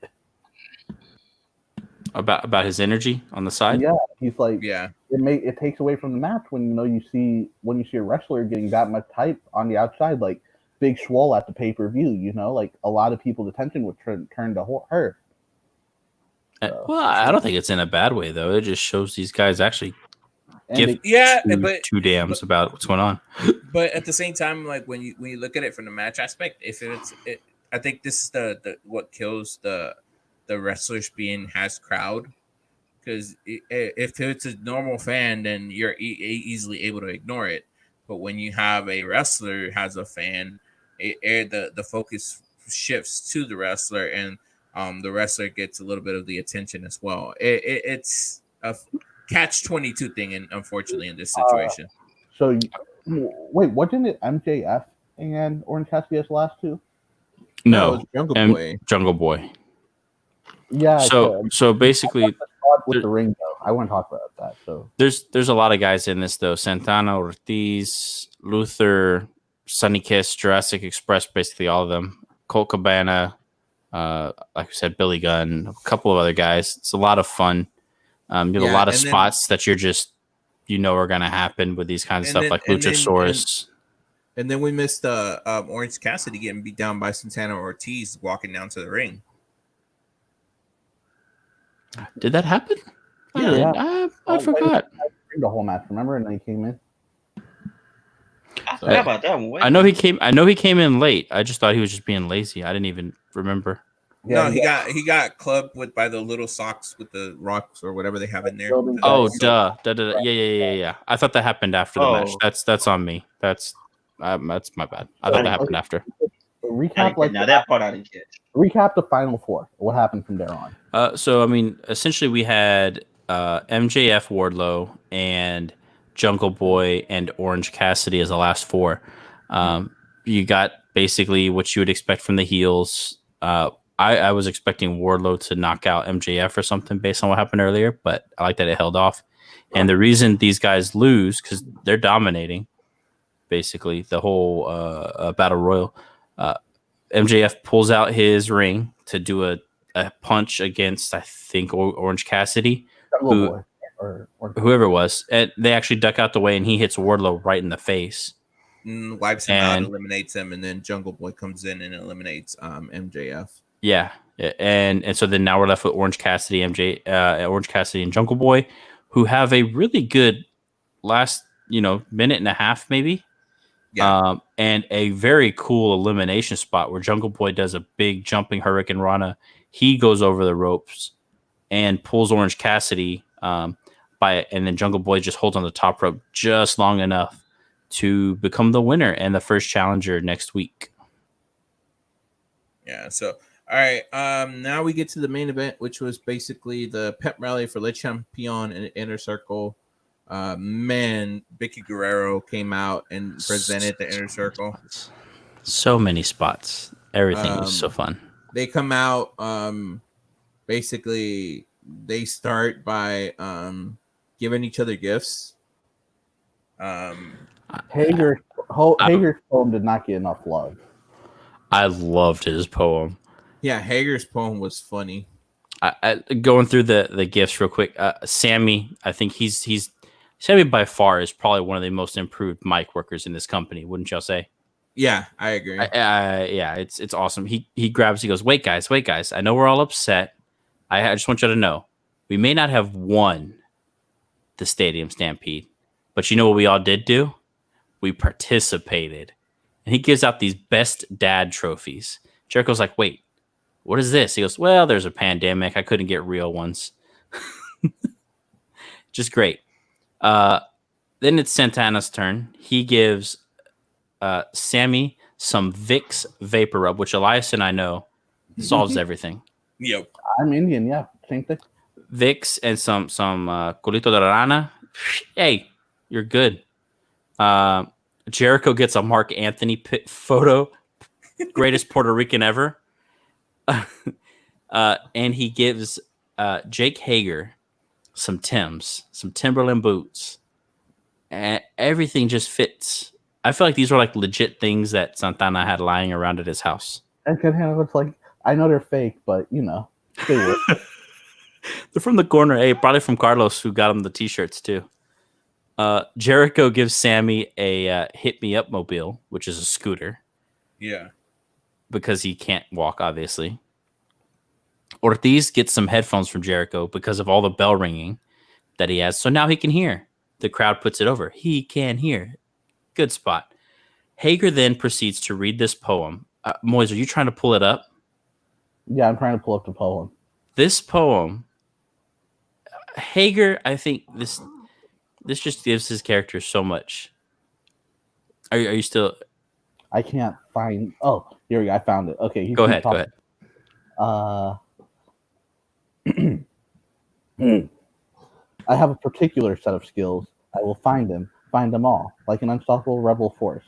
Speaker 4: About his energy on the side?
Speaker 5: Yeah, he's like,
Speaker 1: yeah,
Speaker 5: it takes away from the match when you see a wrestler getting that much hype on the outside, like Big Swole at the pay-per-view. Like a lot of people's attention would turn to her.
Speaker 4: So. Well, I don't think it's in a bad way though. It just shows these guys actually give two damns about what's going on.
Speaker 1: But at the same time, like when you look at it from the match aspect, I think this is the what kills the wrestlers being has crowd, because if it's a normal fan, then you're easily able to ignore it. But when you have a wrestler has a fan, the focus shifts to the wrestler, and the wrestler gets a little bit of the attention as well. It's a catch-22 thing, and unfortunately in this situation.
Speaker 5: So wait, wasn't it MJF and Orange Cassidy as the last two?
Speaker 4: No,
Speaker 1: Jungle Boy.
Speaker 4: Jungle Boy.
Speaker 5: Yeah.
Speaker 4: So basically,
Speaker 5: with the ring though, I want to talk about that. So
Speaker 4: there's a lot of guys in this though: Santana, Ortiz, Luther, Sunny Kiss, Jurassic Express, basically all of them. Colt Cabana, like I said, Billy Gunn, a couple of other guys. It's a lot of fun. You have a lot of spots that you're just are going to happen with these kinds of stuff, like Luchasaurus.
Speaker 1: And then we missed Orange Cassidy getting beat down by Santana Ortiz walking down to the ring.
Speaker 4: Did that happen?
Speaker 5: Yeah.
Speaker 4: I forgot.
Speaker 5: The whole match, remember? And then he came in.
Speaker 3: I forgot about that one.
Speaker 4: I know he came in late. I just thought he was just being lazy. I didn't even remember.
Speaker 1: Yeah, no, he got clubbed by the little socks with the rocks or whatever they have in there.
Speaker 4: Oh, duh. Yeah. I thought that happened after the match. That's on me. That's my bad. I thought that happened after.
Speaker 5: Recap
Speaker 3: that part I didn't catch.
Speaker 5: Recap the final four. What happened from there on?
Speaker 4: So I mean, essentially we had MJF, Wardlow, and Jungle Boy and Orange Cassidy as the last four. You got basically what you would expect from the heels. I was expecting Wardlow to knock out MJF or something based on what happened earlier, but I like that it held off. And the reason these guys lose, because they're dominating basically the whole Battle Royal. MJF pulls out his ring to do a punch against, I think, Orange Cassidy, or whoever it was. And they actually duck out the way, and he hits Wardlow right in the face.
Speaker 1: Wipes him out, eliminates him, and then Jungle Boy comes in and eliminates MJF.
Speaker 4: Yeah, and so then now we're left with Orange Cassidy, Orange Cassidy, and Jungle Boy, who have a really good last minute and a half maybe.
Speaker 1: Yeah.
Speaker 4: And a very cool elimination spot where Jungle Boy does a big jumping Hurricane Rana. He goes over the ropes and pulls Orange Cassidy and then Jungle Boy just holds on the top rope just long enough to become the winner and the first challenger next week.
Speaker 1: Yeah, so all right, now we get to the main event, which was basically the pep rally for Le Champion and Inner Circle. Vicky Guerrero came out and presented the Inner Circle.
Speaker 4: So many spots. Everything was so fun.
Speaker 1: They come out, basically they start by giving each other gifts.
Speaker 5: Hager's poem did not get enough love.
Speaker 4: I loved his poem.
Speaker 1: Yeah, Hager's poem was funny.
Speaker 4: I going through the gifts real quick. Sammy, I think Sammy by far is probably one of the most improved mic workers in this company, wouldn't y'all say?
Speaker 1: Yeah, I agree.
Speaker 4: Yeah, it's awesome. He goes, wait guys, I know we're all upset. I just want you to know, we may not have won the Stadium Stampede, but you know what we all did do? We participated. And he gives out these best dad trophies. Jericho's like, wait, what is this? He goes, well, there's a pandemic. I couldn't get real ones. Just great. Then it's Santana's turn. He gives Sammy some Vicks Vapor Rub, which Elias and I know solves everything.
Speaker 1: Yep.
Speaker 5: I'm Indian, yeah. Same thing.
Speaker 4: Vicks and some Colito de Rana. Hey, you're good. Jericho gets a Mark Anthony photo. Greatest Puerto Rican ever. And he gives Jake Hager some Timbs, some Timberland boots. And everything just fits. I feel like these were like legit things that Santana had lying around at his house.
Speaker 5: And Santana was like, I know they're fake, but you know, they work.
Speaker 4: They're from the corner. Hey, probably from Carlos, who got him the t-shirts too. Jericho gives Sammy a Hit Me Up mobile, which is a scooter.
Speaker 1: Yeah.
Speaker 4: Because he can't walk, obviously. Ortiz gets some headphones from Jericho because of all the bell ringing that he has. So now he can hear. The crowd puts it over. He can hear. Good spot. Hager then proceeds to read this poem. Moise, are you trying to pull it up?
Speaker 5: Yeah, I'm trying to pull up the poem.
Speaker 4: This poem, Hager, I think this just gives his character so much. Are you still?
Speaker 5: I can't find. Oh, here we go. I found it. Okay,
Speaker 4: go ahead.
Speaker 5: I have a particular set of skills. I will find them all, like an unstoppable rebel force.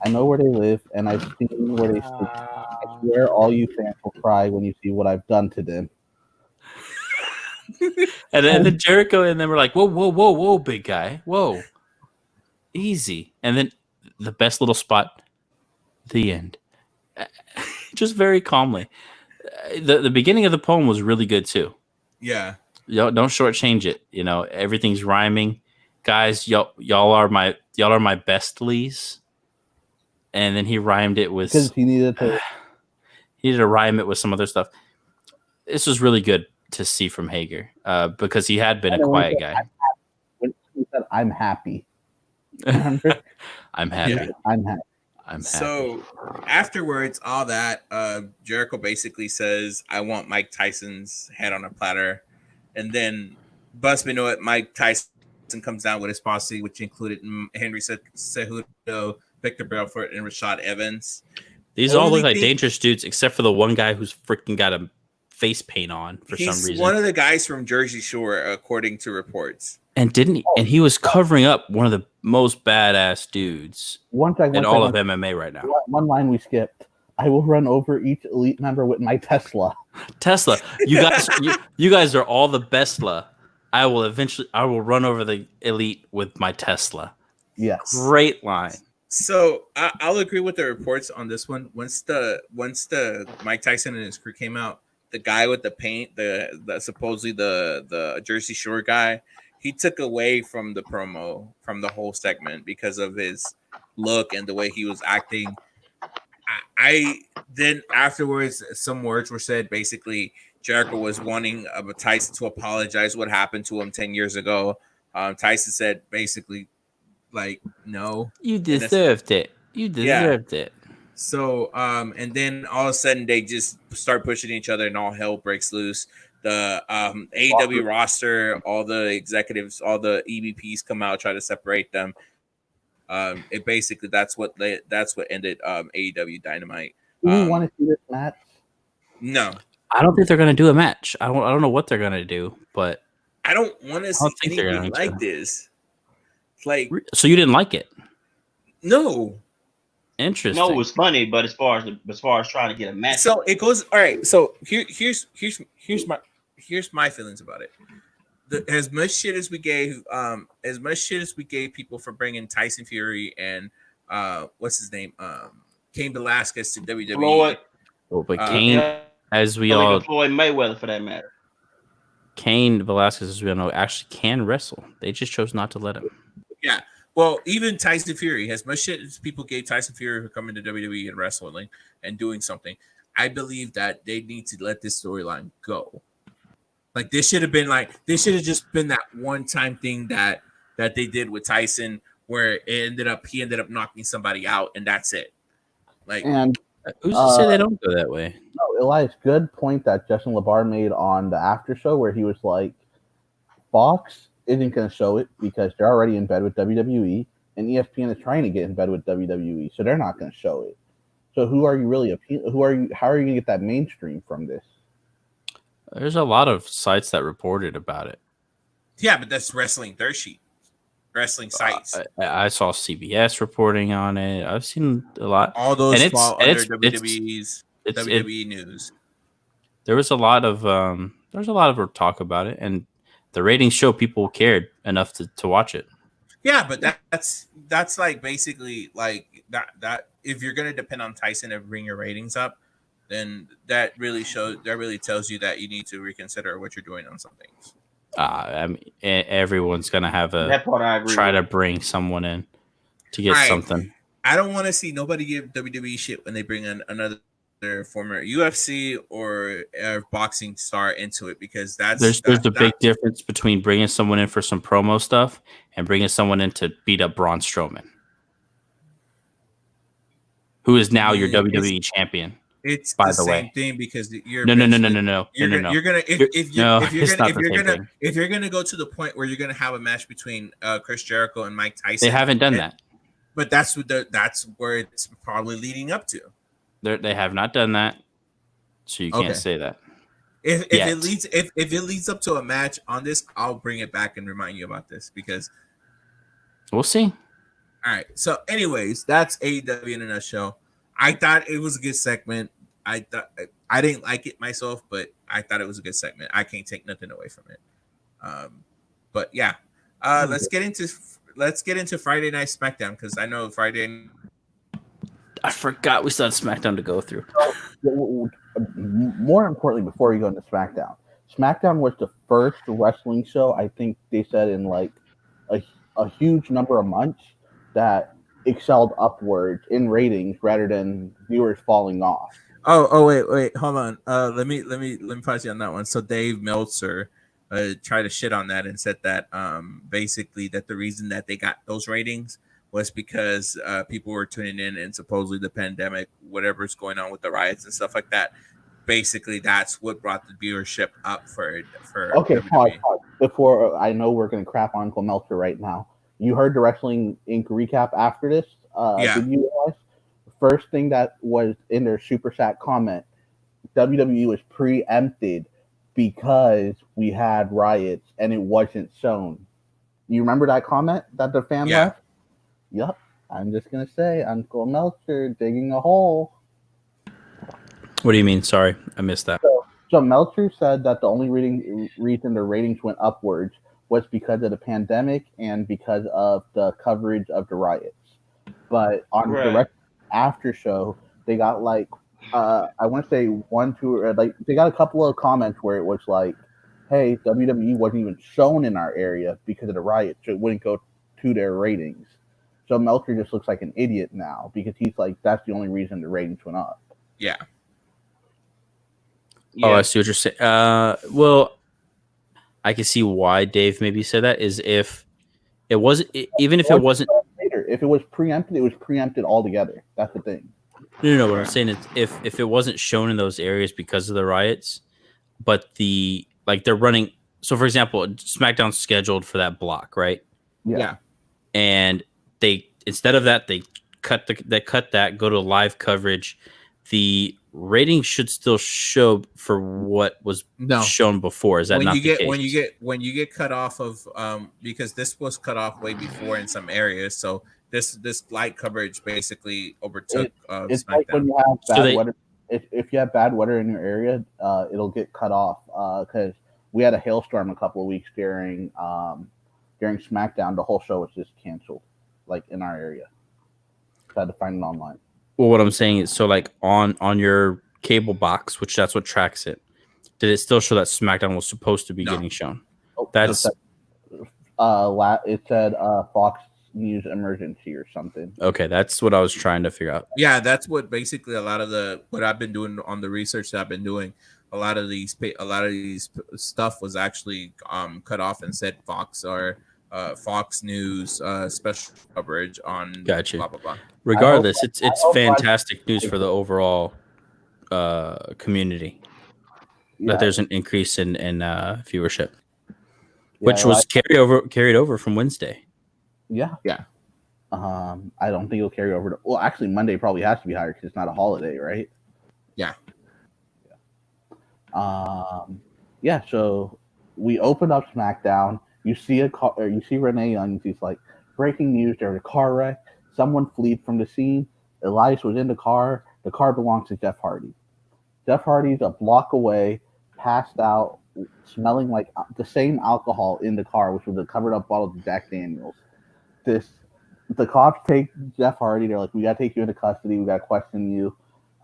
Speaker 5: I know where they live, and I've seen where they sleep. I swear all you fans will cry when you see what I've done to them.
Speaker 4: And then Jericho and then we're like, whoa, big guy. Whoa. Easy. And then the best little spot, the end. Just very calmly. The beginning of the poem was really good too.
Speaker 1: Yeah.
Speaker 4: Y'all don't shortchange it. You know, everything's rhyming. Guys, y'all are my bestlies. And then he rhymed it with
Speaker 5: because he needed
Speaker 4: to rhyme it with some other stuff. This was really good to see from Hager because he had been a quiet guy.
Speaker 5: When he said, "I'm happy,"
Speaker 4: I'm happy.
Speaker 1: Yeah.
Speaker 5: I'm happy.
Speaker 1: So afterwards, all that, Jericho basically says, "I want Mike Tyson's head on a platter," and then bust me know it. Mike Tyson comes down with his posse, which included Henry Cejudo, Victor Belfort, and Rashad Evans.
Speaker 4: These all look like dangerous dudes, except for the one guy who's freaking got a face paint on for some reason.
Speaker 1: He's one of the guys from Jersey Shore, according to reports.
Speaker 4: And and he was covering up one of the most badass dudes in all of MMA right now.
Speaker 5: One line we skipped. I will run over each elite member with my Tesla.
Speaker 4: Tesla. You guys you guys are all the bestla. I will run over the elite with my Tesla.
Speaker 5: Yes.
Speaker 4: Great line.
Speaker 1: So I'll agree with the reports on this one. Once the Mike Tyson and his crew came out, the guy with the paint, the supposedly the Jersey Shore guy, he took away from the promo, from the whole segment because of his look and the way he was acting. I then afterwards, some words were said. Basically, Jericho was wanting Tyson to apologize what happened to him 10 years ago. Tyson said basically, like, no,
Speaker 4: you deserved it. You deserved it.
Speaker 1: So, and then all of a sudden they just start pushing each other, and all hell breaks loose. The AEW roster, all the executives, all the EVPs come out, try to separate them. It basically that's what ended AEW Dynamite.
Speaker 5: Do you want to see this match?
Speaker 1: No,
Speaker 4: I don't think they're going to do a match. I don't know what they're going to do, but
Speaker 1: I don't want to see anything like this. Like,
Speaker 4: so you didn't like it?
Speaker 1: No.
Speaker 4: Interesting.
Speaker 3: No, it was funny, but as far as trying to get a match,
Speaker 1: so it goes. All right. So here's my feelings about it. As much shit as we gave people for bringing Tyson Fury and what's his name, Cain Velasquez to WWE.
Speaker 3: Floyd.
Speaker 4: But Cain, as we all,
Speaker 3: Floyd Mayweather for that matter.
Speaker 4: Cain Velasquez, as we all know, actually can wrestle. They just chose not to let him.
Speaker 1: Yeah, Well, even Tyson Fury, as much shit as people gave Tyson Fury for coming to WWE and wrestling and doing something, I believe that they need to let this storyline go. Like this should have just been that one time thing that they did with Tyson, where he ended up knocking somebody out, and that's it. Like,
Speaker 5: And
Speaker 4: who's to say they don't go that way?
Speaker 5: no, Elias, good point that Justin LeBar made on the after show, where he was like, Fox isn't going to show it because they're already in bed with WWE, and ESPN is trying to get in bed with WWE, so they're not going to show it. So who are you really appealing? How are you going to get that mainstream from this?
Speaker 4: There's a lot of sites that reported about it.
Speaker 1: yeah, but that's wrestling dirt sheet, wrestling sites.
Speaker 4: I saw CBS reporting on it. I've seen a lot.
Speaker 1: All those
Speaker 4: and
Speaker 1: fall under
Speaker 4: it's
Speaker 1: WWE news.
Speaker 4: There was a lot of talk about it, and the ratings show people cared enough to watch it.
Speaker 1: Yeah, but that's like basically like that if you're gonna depend on Tyson to bring your ratings up, then that really tells you that you need to reconsider what you're doing on some things.
Speaker 4: I mean, everyone's gonna have
Speaker 3: That part I agree
Speaker 4: try
Speaker 3: with.
Speaker 4: to bring someone in to get
Speaker 1: Right.
Speaker 4: something.
Speaker 1: I don't want to see nobody give WWE shit when they bring in another former UFC or boxing star into it, because there's
Speaker 4: a big difference between bringing someone in for some promo stuff and bringing someone in to beat up Braun Strowman, who is now your WWE champion.
Speaker 1: It's
Speaker 4: by
Speaker 1: the
Speaker 4: the way.
Speaker 1: same thing, because you're
Speaker 4: No.
Speaker 1: You're gonna if you're gonna go to the point where you're gonna have a match between Chris Jericho and Mike Tyson.
Speaker 4: They haven't done that.
Speaker 1: But that's where it's probably leading up to.
Speaker 4: They have not done that, so you can't say that.
Speaker 1: If it leads up to a match on this, I'll bring it back and remind you about this, because
Speaker 4: we'll see.
Speaker 1: All right. So, anyways, that's AEW in a nutshell. I thought it was a good segment. I didn't like it myself, but I thought it was a good segment. I can't take nothing away from it. But yeah, let's get into Friday Night SmackDown, because I know Friday.
Speaker 4: I forgot we still had SmackDown to go through.
Speaker 5: More importantly, before you go into SmackDown, SmackDown was the first wrestling show, I think they said, in like a huge number of months that excelled upwards in ratings rather than viewers falling off.
Speaker 1: Oh wait, hold on. Let me pause you on that one. So Dave Meltzer tried to shit on that and said that basically that the reason that they got those ratings was because people were tuning in, and supposedly the pandemic, whatever's going on with the riots and stuff like that, basically that's what brought the viewership up for
Speaker 5: okay,
Speaker 1: WWE.
Speaker 5: pause. Before, I know we're going to crap on Uncle Meltzer right now. You heard the Wrestling Inc. recap after this?
Speaker 1: Yeah.
Speaker 5: Did you realize? First thing that was in their Super Chat comment, WWE was preempted because we had riots and it wasn't shown. You remember that comment that the fan left? Yep. I'm just going to say, Uncle Meltzer digging a hole.
Speaker 4: What do you mean? Sorry, I missed that.
Speaker 5: So Meltzer said that the only reason the ratings went upwards was because of the pandemic and because of the coverage of the riots. But on the direct after show, they got like, I want to say 1, 2, or like they got a couple of comments where it was like, hey, WWE wasn't even shown in our area because of the riots, so it wouldn't go to their ratings. So Meltzer just looks like an idiot now, because he's like, that's the only reason the ratings went up.
Speaker 1: Yeah.
Speaker 4: Oh, I see what you're saying. Well, I can see why Dave maybe said that, is if it wasn't, even if it wasn't
Speaker 5: later, if it was preempted, it was preempted altogether. That's the thing.
Speaker 4: No. What I'm saying is, if it wasn't shown in those areas because of the riots, but they're running. So, for example, SmackDown's scheduled for that block, right?
Speaker 5: Yeah.
Speaker 4: And they, instead of that, they cut that, go to live coverage. The ratings should still show for what was shown before. Is that not the case?
Speaker 1: When you get cut off of because this was cut off way before in some areas, so this light coverage basically overtook
Speaker 5: it's
Speaker 1: SmackDown.
Speaker 5: Like when you have bad weather. If you have bad weather in your area, it'll get cut off, because we had a hailstorm a couple of weeks during SmackDown. The whole show was just canceled, like in our area. So I had to find it online.
Speaker 4: Well, what I'm saying is, so like on your cable box, which that's what tracks it, did it still show that SmackDown was supposed to be getting shown?
Speaker 5: Oh,
Speaker 4: That's
Speaker 5: it said Fox news emergency or something.
Speaker 4: Okay, that's what I was trying to figure out.
Speaker 1: Yeah, that's what basically a lot of what I've been doing on the research that I've been doing. A lot of these stuff was actually cut off and said Fox or Fox News special coverage on
Speaker 4: Gotcha.
Speaker 1: blah blah blah.
Speaker 4: Regardless, it's
Speaker 5: hope
Speaker 4: fantastic news for the overall community that there's an increase in viewership, which was carried over from Wednesday.
Speaker 5: Yeah.
Speaker 1: Yeah.
Speaker 5: I don't think it'll carry over to. Well, actually, Monday probably has to be higher because it's not a holiday, right?
Speaker 1: Yeah.
Speaker 5: Yeah. So we opened up SmackDown. You see you see Renee Young. She's like, breaking news: there was a car wreck. Someone fled from the scene. Elias was in the car. The car belongs to Jeff Hardy. Jeff Hardy's a block away, passed out, smelling like the same alcohol in the car, which was a covered up bottle of Jack Daniels. The cops take Jeff Hardy. They're like, we gotta take you into custody. We gotta question you.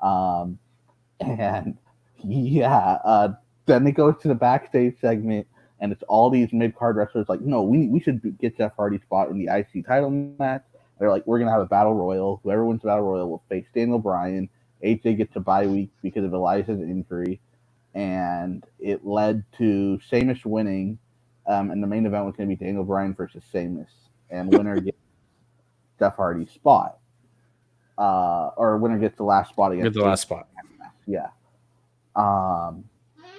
Speaker 5: And yeah, then it goes to the backstage segment, and it's all these mid card wrestlers like, no, we should get Jeff Hardy's spot in the IC title match. They're like, we're gonna have a battle royal. Whoever wins the battle royal will face Daniel Bryan. AJ gets a bye week because of Elias's injury, and it led to Sheamus winning. And the main event was going to be Daniel Bryan versus Sheamus, and winner gets Jeff Hardy's spot, or winner gets the last spot against
Speaker 4: the last spot.
Speaker 5: Yeah.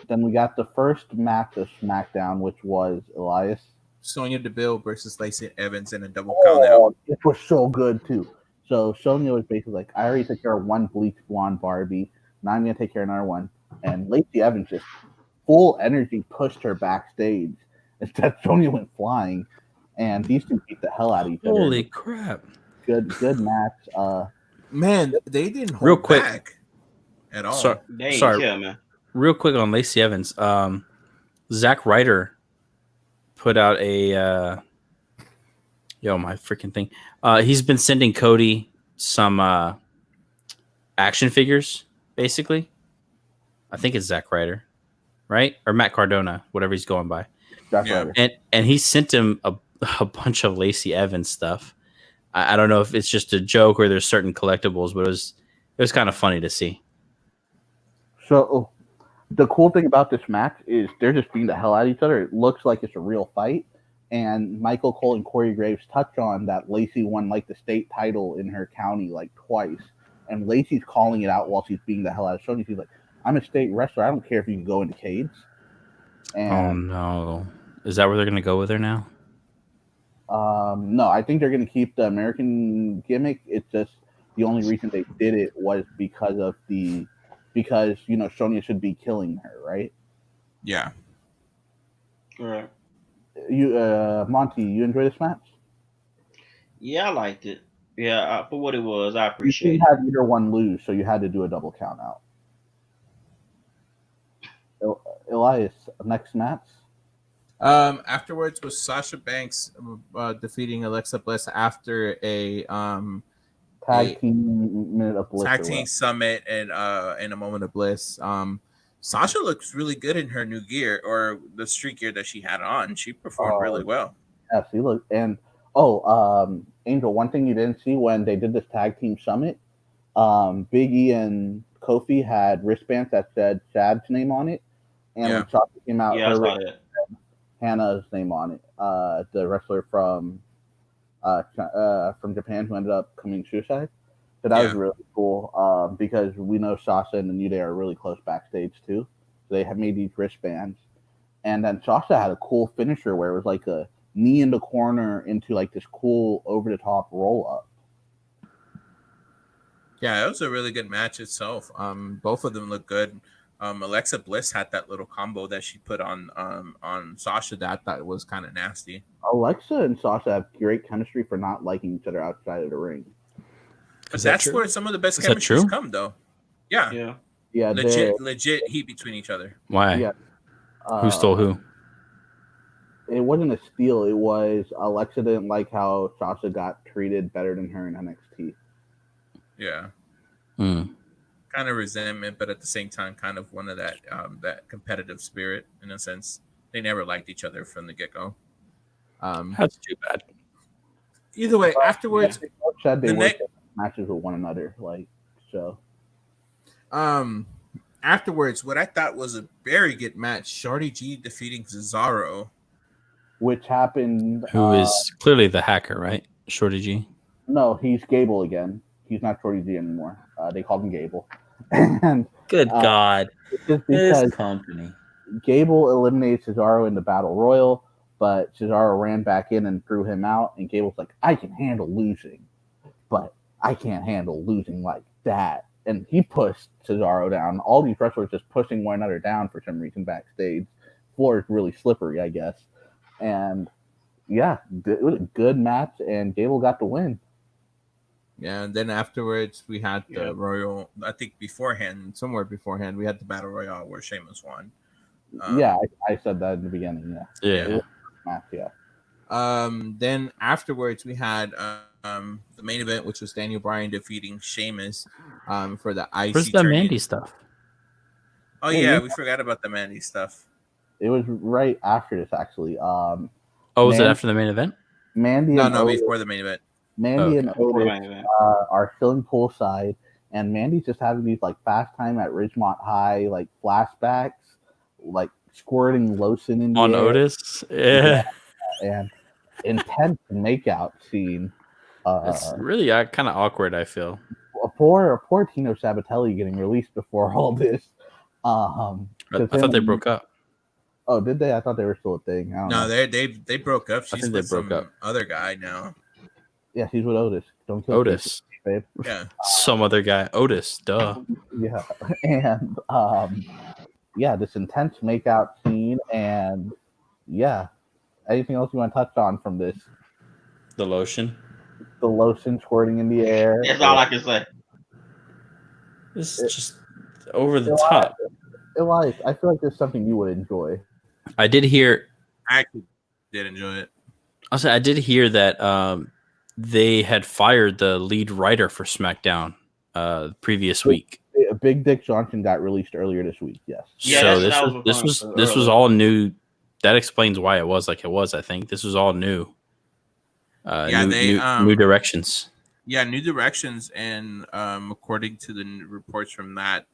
Speaker 5: Then we got the first match of SmackDown, which was Elias,
Speaker 1: Sonya Deville versus Lacey Evans in a double count out.
Speaker 5: It was so good too. So Sonya was basically like, I already took care of one bleached blonde Barbie. Now I'm gonna take care of another one. And Lacey Evans just full energy pushed her backstage. Instead, Sonya went flying, and these two beat the hell out of each other.
Speaker 4: Holy crap!
Speaker 5: Good match.
Speaker 1: Man, they didn't hold
Speaker 4: Real quick
Speaker 1: back at all.
Speaker 4: Sorry,
Speaker 3: man.
Speaker 4: Real quick on Lacey Evans. Zack Ryder put out a my freaking thing. He's been sending Cody some action figures, basically. I think it's Zack Ryder, right? Or Matt Cardona, whatever he's going by.
Speaker 5: Zack Ryder.
Speaker 4: And he sent him a bunch of Lacey Evans stuff. I don't know if it's just a joke or there's certain collectibles, but it was kind of funny to see.
Speaker 5: So the cool thing about this match is they're just beating the hell out of each other. It looks like it's a real fight. And Michael Cole and Corey Graves touch on that Lacey won like the state title in her county like twice. And Lacey's calling it out while she's beating the hell out of Sonya. She's like, I'm a state wrestler. I don't care if you can go into cage. And,
Speaker 4: oh no. Is that where they're gonna go with her now?
Speaker 5: No, I think they're gonna keep the American gimmick. It's just the only reason they did it was because Sonya should be killing her, right?
Speaker 1: Yeah.
Speaker 3: All right.
Speaker 5: Monty, you enjoy this match?
Speaker 3: Yeah, I liked it. Yeah, for what it was, I appreciate it.
Speaker 5: You had either one lose, so you had to do a double count out. Elias, next match.
Speaker 1: Afterwards was Sasha Banks defeating Alexa Bliss after a
Speaker 5: tag team minute of bliss.
Speaker 1: Tag team summit and in a moment of bliss. Sasha looks really good in her new gear or the street gear that she had on. She performed really well.
Speaker 5: Yeah, she looked. And Angel, one thing you didn't see when they did this tag team summit, Big E and Kofi had wristbands that said Chad's name on it, and when Sasha came out,
Speaker 3: I saw that.
Speaker 5: Hannah's name on it. The wrestler from Japan who ended up committing suicide. So that was really cool because we know Sasha and the New Day are really close backstage too. So they have made these wristbands. And then Sasha had a cool finisher where it was like a knee in the corner into like this cool over-the-top roll-up.
Speaker 1: Yeah, it was a really good match itself. Both of them look good. Alexa Bliss had that little combo that she put on Sasha that I thought was kind of nasty.
Speaker 5: Alexa and Sasha have great chemistry for not liking each other outside of the ring.
Speaker 1: But that's where some of the best chemistries come, though. Yeah. Legit heat between each other.
Speaker 4: Why?
Speaker 5: Yeah.
Speaker 4: Who stole who?
Speaker 5: It wasn't a steal. It was Alexa didn't like how Sasha got treated better than her in NXT.
Speaker 1: Yeah. Kind of resentment, but at the same time, kind of one of that that competitive spirit in a sense. They never liked each other from the get-go.
Speaker 4: That's too bad.
Speaker 1: either way,
Speaker 5: But
Speaker 1: afterwards,
Speaker 5: they both said they
Speaker 1: the
Speaker 5: worked
Speaker 1: next
Speaker 5: matches with one another, like so.
Speaker 1: afterwards, what I thought was a very good match: Shorty G defeating Cesaro.
Speaker 5: Which happened.
Speaker 4: Who is clearly the hacker, right? Shorty G.
Speaker 5: No, he's Gable again. He's not Shorty G anymore. They called him Gable, and
Speaker 4: Good God,
Speaker 5: it's just
Speaker 4: this
Speaker 5: because
Speaker 4: company.
Speaker 5: Gable eliminated Cesaro in the Battle Royal, but Cesaro ran back in and threw him out, and Gable's like, I can handle losing, but I can't handle losing like that. And he pushed Cesaro down. All these wrestlers just pushing one another down for some reason backstage. Floor is really slippery, I guess. And yeah, it was a good match, and Gable got the win.
Speaker 1: Yeah, and then afterwards we had the Royal. I think somewhere beforehand, we had the Battle Royale where Sheamus won.
Speaker 5: Yeah, I said that in the beginning.
Speaker 4: Yeah.
Speaker 5: It was a match, yeah.
Speaker 1: Then afterwards we had the main event, which was Daniel Bryan defeating Sheamus for the IC
Speaker 4: Where's the
Speaker 1: tournament.
Speaker 4: Mandy stuff?
Speaker 1: Oh yeah, we forgot about the Mandy stuff.
Speaker 5: It was right after this, actually.
Speaker 4: Oh, was it after the main event?
Speaker 5: Mandy
Speaker 1: No,
Speaker 5: and
Speaker 1: no,
Speaker 5: Otis,
Speaker 1: before the main event.
Speaker 5: Mandy and
Speaker 3: Before the
Speaker 5: Otis
Speaker 3: main event.
Speaker 5: are chilling poolside, and Mandy's just having these like fast time at Ridgemont High like flashbacks, like squirting lotion in the
Speaker 4: On
Speaker 5: air.
Speaker 4: Otis? Yeah.
Speaker 5: And intense makeout scene.
Speaker 4: It's really kind of awkward, I feel.
Speaker 5: Poor Tino Sabatelli getting released before all this.
Speaker 4: I thought they broke up.
Speaker 5: Oh, did they? I thought they were still a thing. I don't know.
Speaker 1: They broke up. She's
Speaker 4: think they
Speaker 1: with
Speaker 4: broke
Speaker 1: some
Speaker 4: up.
Speaker 1: other guy now.
Speaker 5: Yeah, she's with Otis. Don't kill
Speaker 4: Otis.
Speaker 5: Casey, babe.
Speaker 1: Yeah.
Speaker 4: Some other guy. Otis, duh.
Speaker 5: Yeah, and yeah, this intense makeout scene, and yeah, anything else you want to touch on from this?
Speaker 4: The lotion.
Speaker 5: The lotion squirting in the air.
Speaker 3: That's all I can say.
Speaker 4: This is just over the top.
Speaker 5: Elias, I feel like there's something you would enjoy.
Speaker 4: I did hear.
Speaker 1: I actually did enjoy it.
Speaker 4: Also, I did hear that they had fired the lead writer for SmackDown previous week.
Speaker 5: Big Dick Johnson got released earlier this week. Yes.
Speaker 3: Yeah,
Speaker 4: So
Speaker 3: that's
Speaker 4: this was all new. That explains why it was like it was. I think this was all new. New directions.
Speaker 1: Yeah, new directions, and according to the reports from that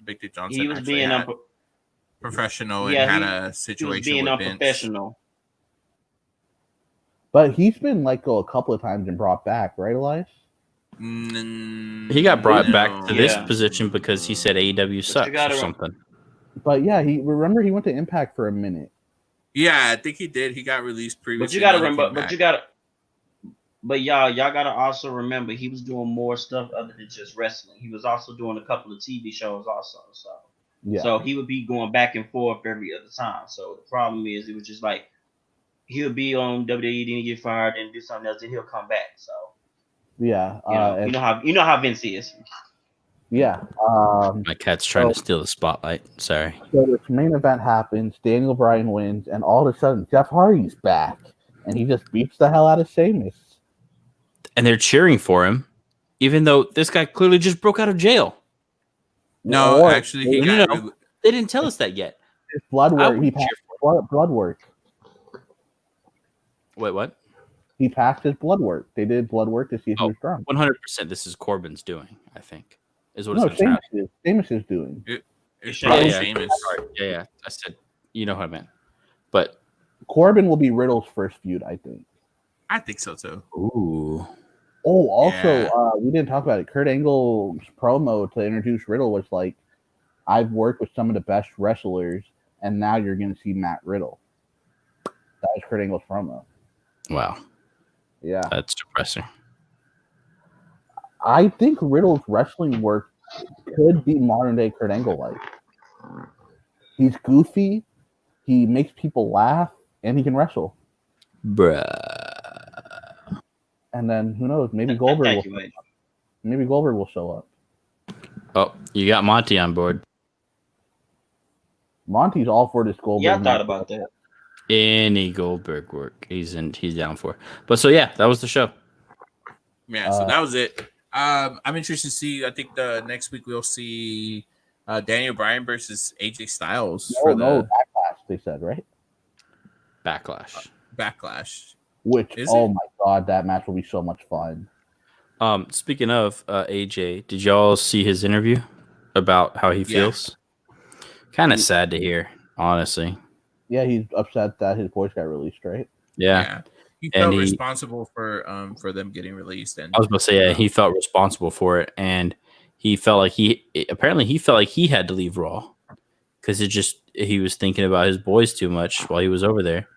Speaker 1: Big Dick Johnson
Speaker 3: he was being
Speaker 1: professional and had a situation
Speaker 3: he was being
Speaker 1: with
Speaker 3: unprofessional.
Speaker 5: But he's been let go a couple of times and brought back, right, Elias?
Speaker 4: He got brought back to this position because he said AEW sucks or something.
Speaker 5: But yeah, he went to Impact for a minute.
Speaker 1: Yeah, I think he did. He got released previously.
Speaker 3: But you gotta remember. But y'all gotta also remember he was doing more stuff other than just wrestling. He was also doing a couple of TV shows also. So he would be going back and forth every other time. So the problem is it was just like he'll be on WWE, then he get fired, and do something else, then he'll come back. So
Speaker 5: yeah,
Speaker 3: you know how Vince is.
Speaker 5: Yeah.
Speaker 4: My cat's trying to steal the spotlight. Sorry.
Speaker 5: So this main event happens. Daniel Bryan wins, and all of a sudden Jeff Hardy's back, and he just beats the hell out of Sheamus.
Speaker 4: And they're cheering for him, even though this guy clearly just broke out of jail.
Speaker 1: No, actually, he got.
Speaker 4: They didn't tell us that yet.
Speaker 5: His blood work. He passed blood work.
Speaker 4: Wait, what?
Speaker 5: He passed his blood work. They did blood work to see if he was drunk.
Speaker 4: 100%. This is Corbin's doing, I think. Is what it's
Speaker 5: Sheamus is doing.
Speaker 1: It's Sheamus.
Speaker 4: Yeah. I said, you know what I meant. But
Speaker 5: Corbin will be Riddle's first feud, I think.
Speaker 1: I think so too.
Speaker 4: Ooh.
Speaker 5: Oh, also, we didn't talk about it. Kurt Angle's promo to introduce Riddle was like, I've worked with some of the best wrestlers, and now you're going to see Matt Riddle. That was Kurt Angle's promo.
Speaker 4: Wow.
Speaker 5: Yeah.
Speaker 4: That's depressing.
Speaker 5: I think Riddle's wrestling work could be modern day Kurt Angle like. He's goofy, he makes people laugh, and he can wrestle.
Speaker 4: Bruh.
Speaker 5: And then who knows? Maybe Goldberg will show up.
Speaker 4: Oh, you got Monty on board.
Speaker 5: Monty's all for this Goldberg.
Speaker 3: Yeah, I thought about that.
Speaker 4: Any Goldberg work, he's down for. But so yeah, that was the show.
Speaker 1: Yeah, so that was it. I'm interested to see. I think the next week we'll see Daniel Bryan versus AJ Styles
Speaker 5: Backlash. They said, right?
Speaker 4: Backlash.
Speaker 1: Backlash.
Speaker 5: Which,
Speaker 1: Is
Speaker 5: oh
Speaker 1: it?
Speaker 5: my god, that match will be so much fun.
Speaker 4: Speaking of AJ, did y'all see his interview about how he
Speaker 1: Yeah.
Speaker 4: feels? Kind of sad to hear, honestly.
Speaker 5: Yeah, he's upset that his voice got released, right?
Speaker 4: Yeah.
Speaker 1: Yeah. He
Speaker 4: And
Speaker 1: felt responsible for them getting released, and
Speaker 4: I was about to say, yeah, he felt responsible for it, and he felt like he felt like he had to leave Raw because he was thinking about his boys too much while he was over there,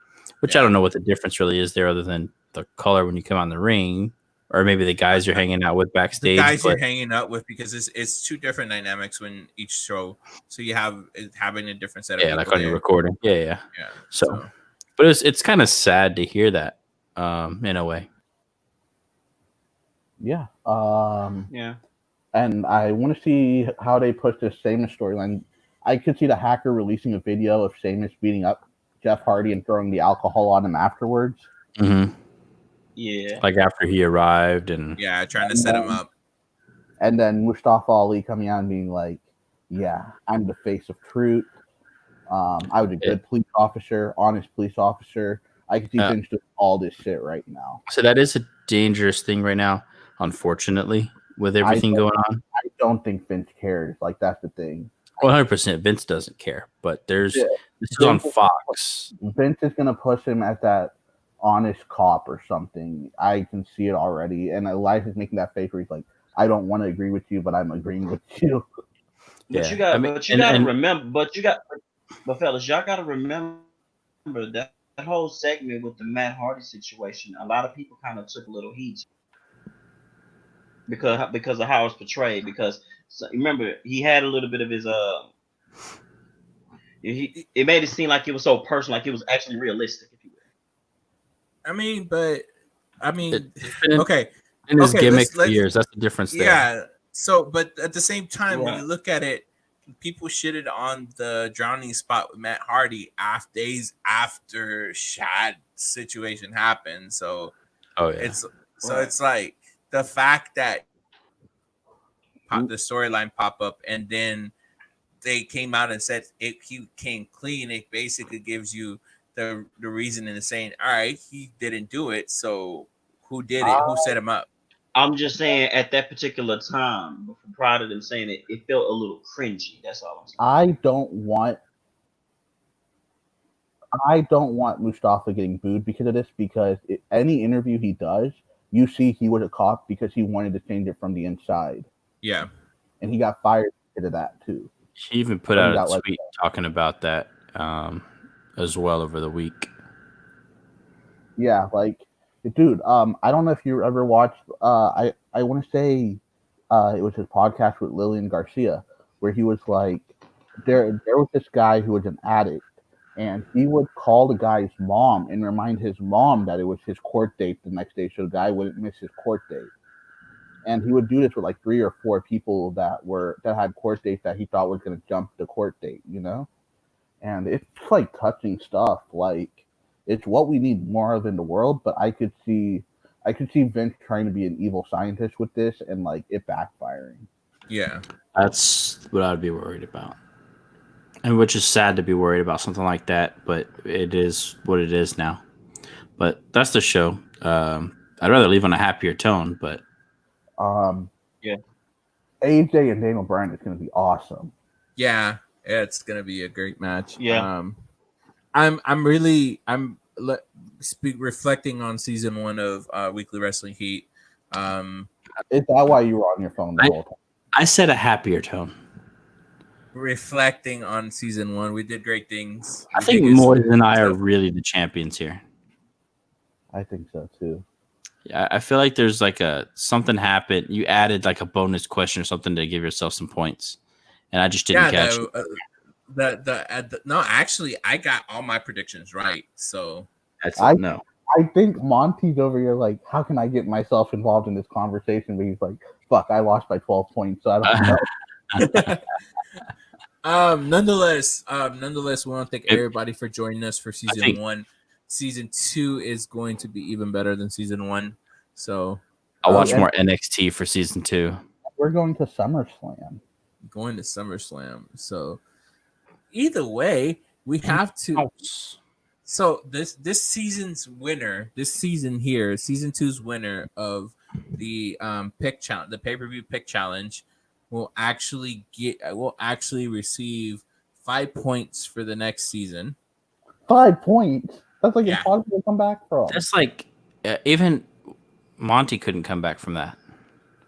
Speaker 4: which I
Speaker 1: yeah.
Speaker 4: don't know what the difference really is there other than the color when you come on the ring, or maybe the guys you're hanging out with
Speaker 1: The
Speaker 4: backstage.
Speaker 1: guys
Speaker 4: But
Speaker 1: you're hanging out with, because it's two different dynamics when each show. So you have having a different set of
Speaker 4: yeah,
Speaker 1: people
Speaker 4: like on your
Speaker 1: there.
Speaker 4: recording, yeah.
Speaker 1: Yeah.
Speaker 4: So, but it's kind of sad to hear that, in a way.
Speaker 5: Yeah.
Speaker 3: Yeah.
Speaker 5: And I want to see how they push this Sheamus storyline. I could see the hacker releasing a video of Sheamus beating up Jeff Hardy and throwing the alcohol on him afterwards.
Speaker 4: Mm-hmm.
Speaker 3: Yeah.
Speaker 4: Like after he arrived, and
Speaker 1: Yeah, trying to set him up.
Speaker 5: And then Mustafa Ali coming out and being like, "Yeah, I'm the face of truth. I was a good police officer, honest police officer. I could see Vince doing all this shit right now."
Speaker 4: So that is a dangerous thing right now, unfortunately, with everything going on.
Speaker 5: I don't think Vince cares. Like, that's the thing.
Speaker 4: 100%, Vince doesn't care, but this is on Fox.
Speaker 5: Vince is gonna push him as that honest cop or something. I can see it already. And Elias is making that face where he's like, "I don't want to agree with you, but I'm agreeing with you."
Speaker 3: But
Speaker 4: Yeah.
Speaker 3: you gotta remember, but fellas, y'all gotta remember that whole segment with the Matt Hardy situation. A lot of people kind of took a little heat because of how it's portrayed. Because remember, he had a little bit of his it made it seem like it was so personal, like it was actually realistic, if you will.
Speaker 1: Okay.
Speaker 4: In his gimmick for years, that's the difference there.
Speaker 1: Yeah. So, but at the same time, when you look at it, people shitted on the drowning spot with Matt Hardy days after Shad situation happened. So, it's like the fact that the storyline pop up and then they came out and said he came clean. It basically gives you the reason in saying, all right, he didn't do it. So who did it? Who set him up?
Speaker 3: I'm just saying at that particular time, prior to them saying it, it felt a little cringy. That's all I'm saying.
Speaker 5: I don't want Mustafa getting booed because of this, because any interview he does, you see he was a cop because he wanted to change it from the inside.
Speaker 1: Yeah.
Speaker 5: And he got fired because of that too.
Speaker 4: He even put out a tweet talking about that as well over the week.
Speaker 5: Yeah, like, dude, I don't know if you ever watched, I want to say it was his podcast with Lillian Garcia, where he was like, there was this guy who was an addict, and he would call the guy's mom and remind his mom that it was his court date the next day, so the guy wouldn't miss his court date. And he would do this with like 3 or 4 people that had court dates that he thought was going to jump the court date, you know? And it's like touching stuff. Like, it's what we need more of in the world, but I could see Vince trying to be an evil scientist with this and like it backfiring.
Speaker 1: Yeah.
Speaker 4: That's what I'd be worried about. And which is sad to be worried about something like that, but it is what it is now. But that's the show. I'd rather leave on a happier tone, but
Speaker 3: yeah.
Speaker 5: AJ and Daniel Bryan is going to be awesome.
Speaker 1: Yeah, it's going to be a great match.
Speaker 3: Yeah.
Speaker 1: I'm reflecting on season 1 of Weekly Wrestling Heat.
Speaker 5: Is that why you were on your phone the whole time?
Speaker 4: I said a happier tone.
Speaker 1: Reflecting on season 1, we did great things.
Speaker 4: I think Moyes and I are really the champions here.
Speaker 5: I think so too.
Speaker 4: Yeah, I feel like there's like something happened. You added like a bonus question or something to give yourself some points, and I just didn't catch it.
Speaker 1: No, actually, I got all my predictions right. So
Speaker 5: I think Monty's over here like, how can I get myself involved in this conversation? But he's like, fuck, I lost by 12 points, so I don't know.
Speaker 1: Nonetheless, we want to thank everybody for joining us for season 1. Season 2 is going to be even better than season 1. So
Speaker 4: I'll watch more NXT for season 2.
Speaker 5: We're going to SummerSlam.
Speaker 1: So either way, we have to. So this season's winner, this season here, season 2's winner of the pick challenge, the pay-per-view pick challenge, will actually receive 5 points for the next season.
Speaker 5: 5 points. That's like
Speaker 1: Yeah.
Speaker 5: impossible to come back from.
Speaker 4: That's like even Monty couldn't come back from that.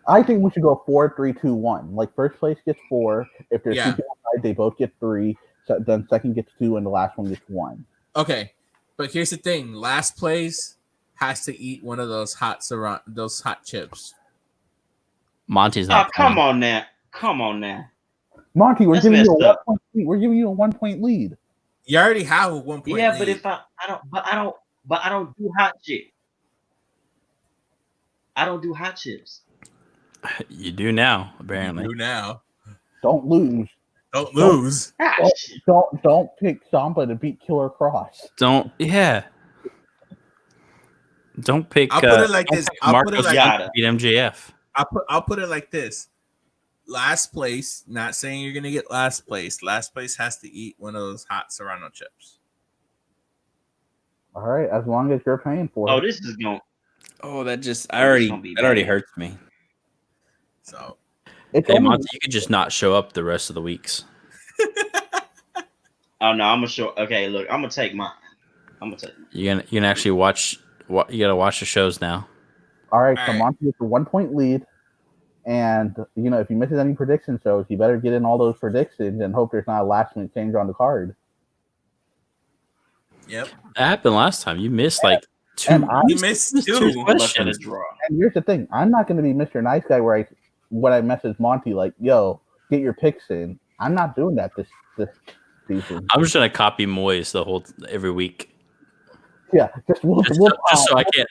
Speaker 5: I think we should go 4, 3, 2, 1. Like first place gets 4. If there's
Speaker 1: Yeah.
Speaker 5: 2 people tied, they both get 3. So then second gets 2, and the last one gets 1.
Speaker 1: Okay, but here's the thing: last place has to eat one of those hot chips.
Speaker 4: Monty's
Speaker 3: Oh,
Speaker 4: not.
Speaker 3: come on now.
Speaker 5: Monty, we're
Speaker 3: That's
Speaker 5: giving you a
Speaker 3: messed up.
Speaker 5: 1 point lead. We're giving you a 1 point lead.
Speaker 1: You already have a 1 point.
Speaker 3: Yeah,
Speaker 1: lead.
Speaker 3: but if I don't do hot chips. I don't do hot chips.
Speaker 4: You do now, apparently.
Speaker 1: You do now.
Speaker 5: Don't lose.
Speaker 1: Don't lose.
Speaker 5: Don't pick Samba to beat Killer Cross.
Speaker 4: Don't pick.
Speaker 1: I'll put it like this.
Speaker 4: Marcos to beat MJF.
Speaker 1: I'll put it like this. Last place, not saying you're gonna get last place. Last place has to eat one of those hot Serrano chips.
Speaker 5: All right, as long as you're paying for it.
Speaker 3: Oh, this is going.
Speaker 4: Oh, that already hurts me.
Speaker 1: So,
Speaker 4: hey Monty, you could just not show up the rest of the weeks.
Speaker 3: Oh no, I'm gonna show. Okay, look, I'm gonna take mine.
Speaker 4: You can actually watch. You gotta watch the shows now.
Speaker 5: All right, so Monty gets a 1 point lead, and if he misses any prediction shows, you better get in all those predictions and hope there's not a last minute change on the card.
Speaker 1: Yep,
Speaker 4: that happened last time. You missed like 2.
Speaker 1: You missed 2
Speaker 4: questions.
Speaker 5: And here's the thing: I'm not going to be Mr. Nice Guy when I message Monty like, "Yo, get your picks in." I'm not doing that this season.
Speaker 4: I'm just gonna copy Moyes every week.
Speaker 5: Yeah, just
Speaker 4: so I can't.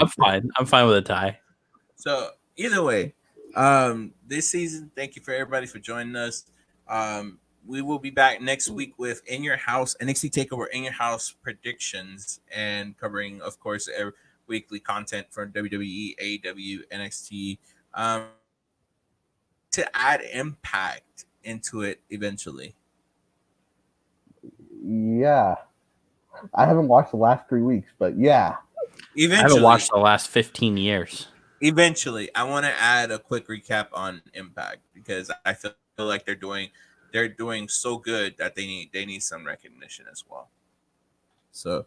Speaker 4: I'm fine with a tie.
Speaker 1: So either way, this season, thank you for everybody for joining us. We will be back next week with In Your House NXT Takeover In Your House predictions and covering, of course, weekly content for WWE, AEW, NXT. To add Impact into it eventually.
Speaker 5: Yeah, I haven't watched the last 3 weeks, but yeah.
Speaker 1: Eventually,
Speaker 4: I haven't watched the last 15 years.
Speaker 1: Eventually, I want to add a quick recap on Impact because I feel like they're doing so good that they need some recognition as well. So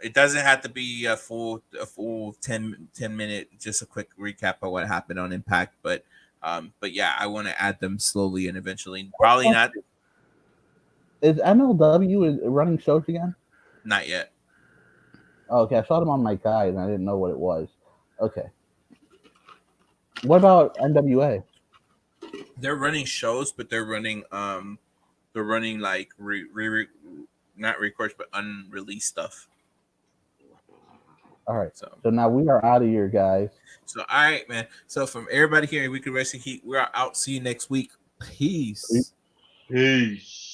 Speaker 1: it doesn't have to be a full 10 minute, just a quick recap of what happened on Impact, but yeah, I want to add them slowly and eventually. Probably not.
Speaker 5: Is MLW running shows again?
Speaker 1: Not yet.
Speaker 5: Oh, okay, I saw them on my guide and I didn't know what it was. Okay. What about NWA?
Speaker 1: They're running shows, but they're running like not records but unreleased stuff.
Speaker 5: All right. So now we are out of here, guys.
Speaker 1: So all right, man. So from everybody here, we can rest in heat. We're out. See you next week. Peace.
Speaker 3: Peace.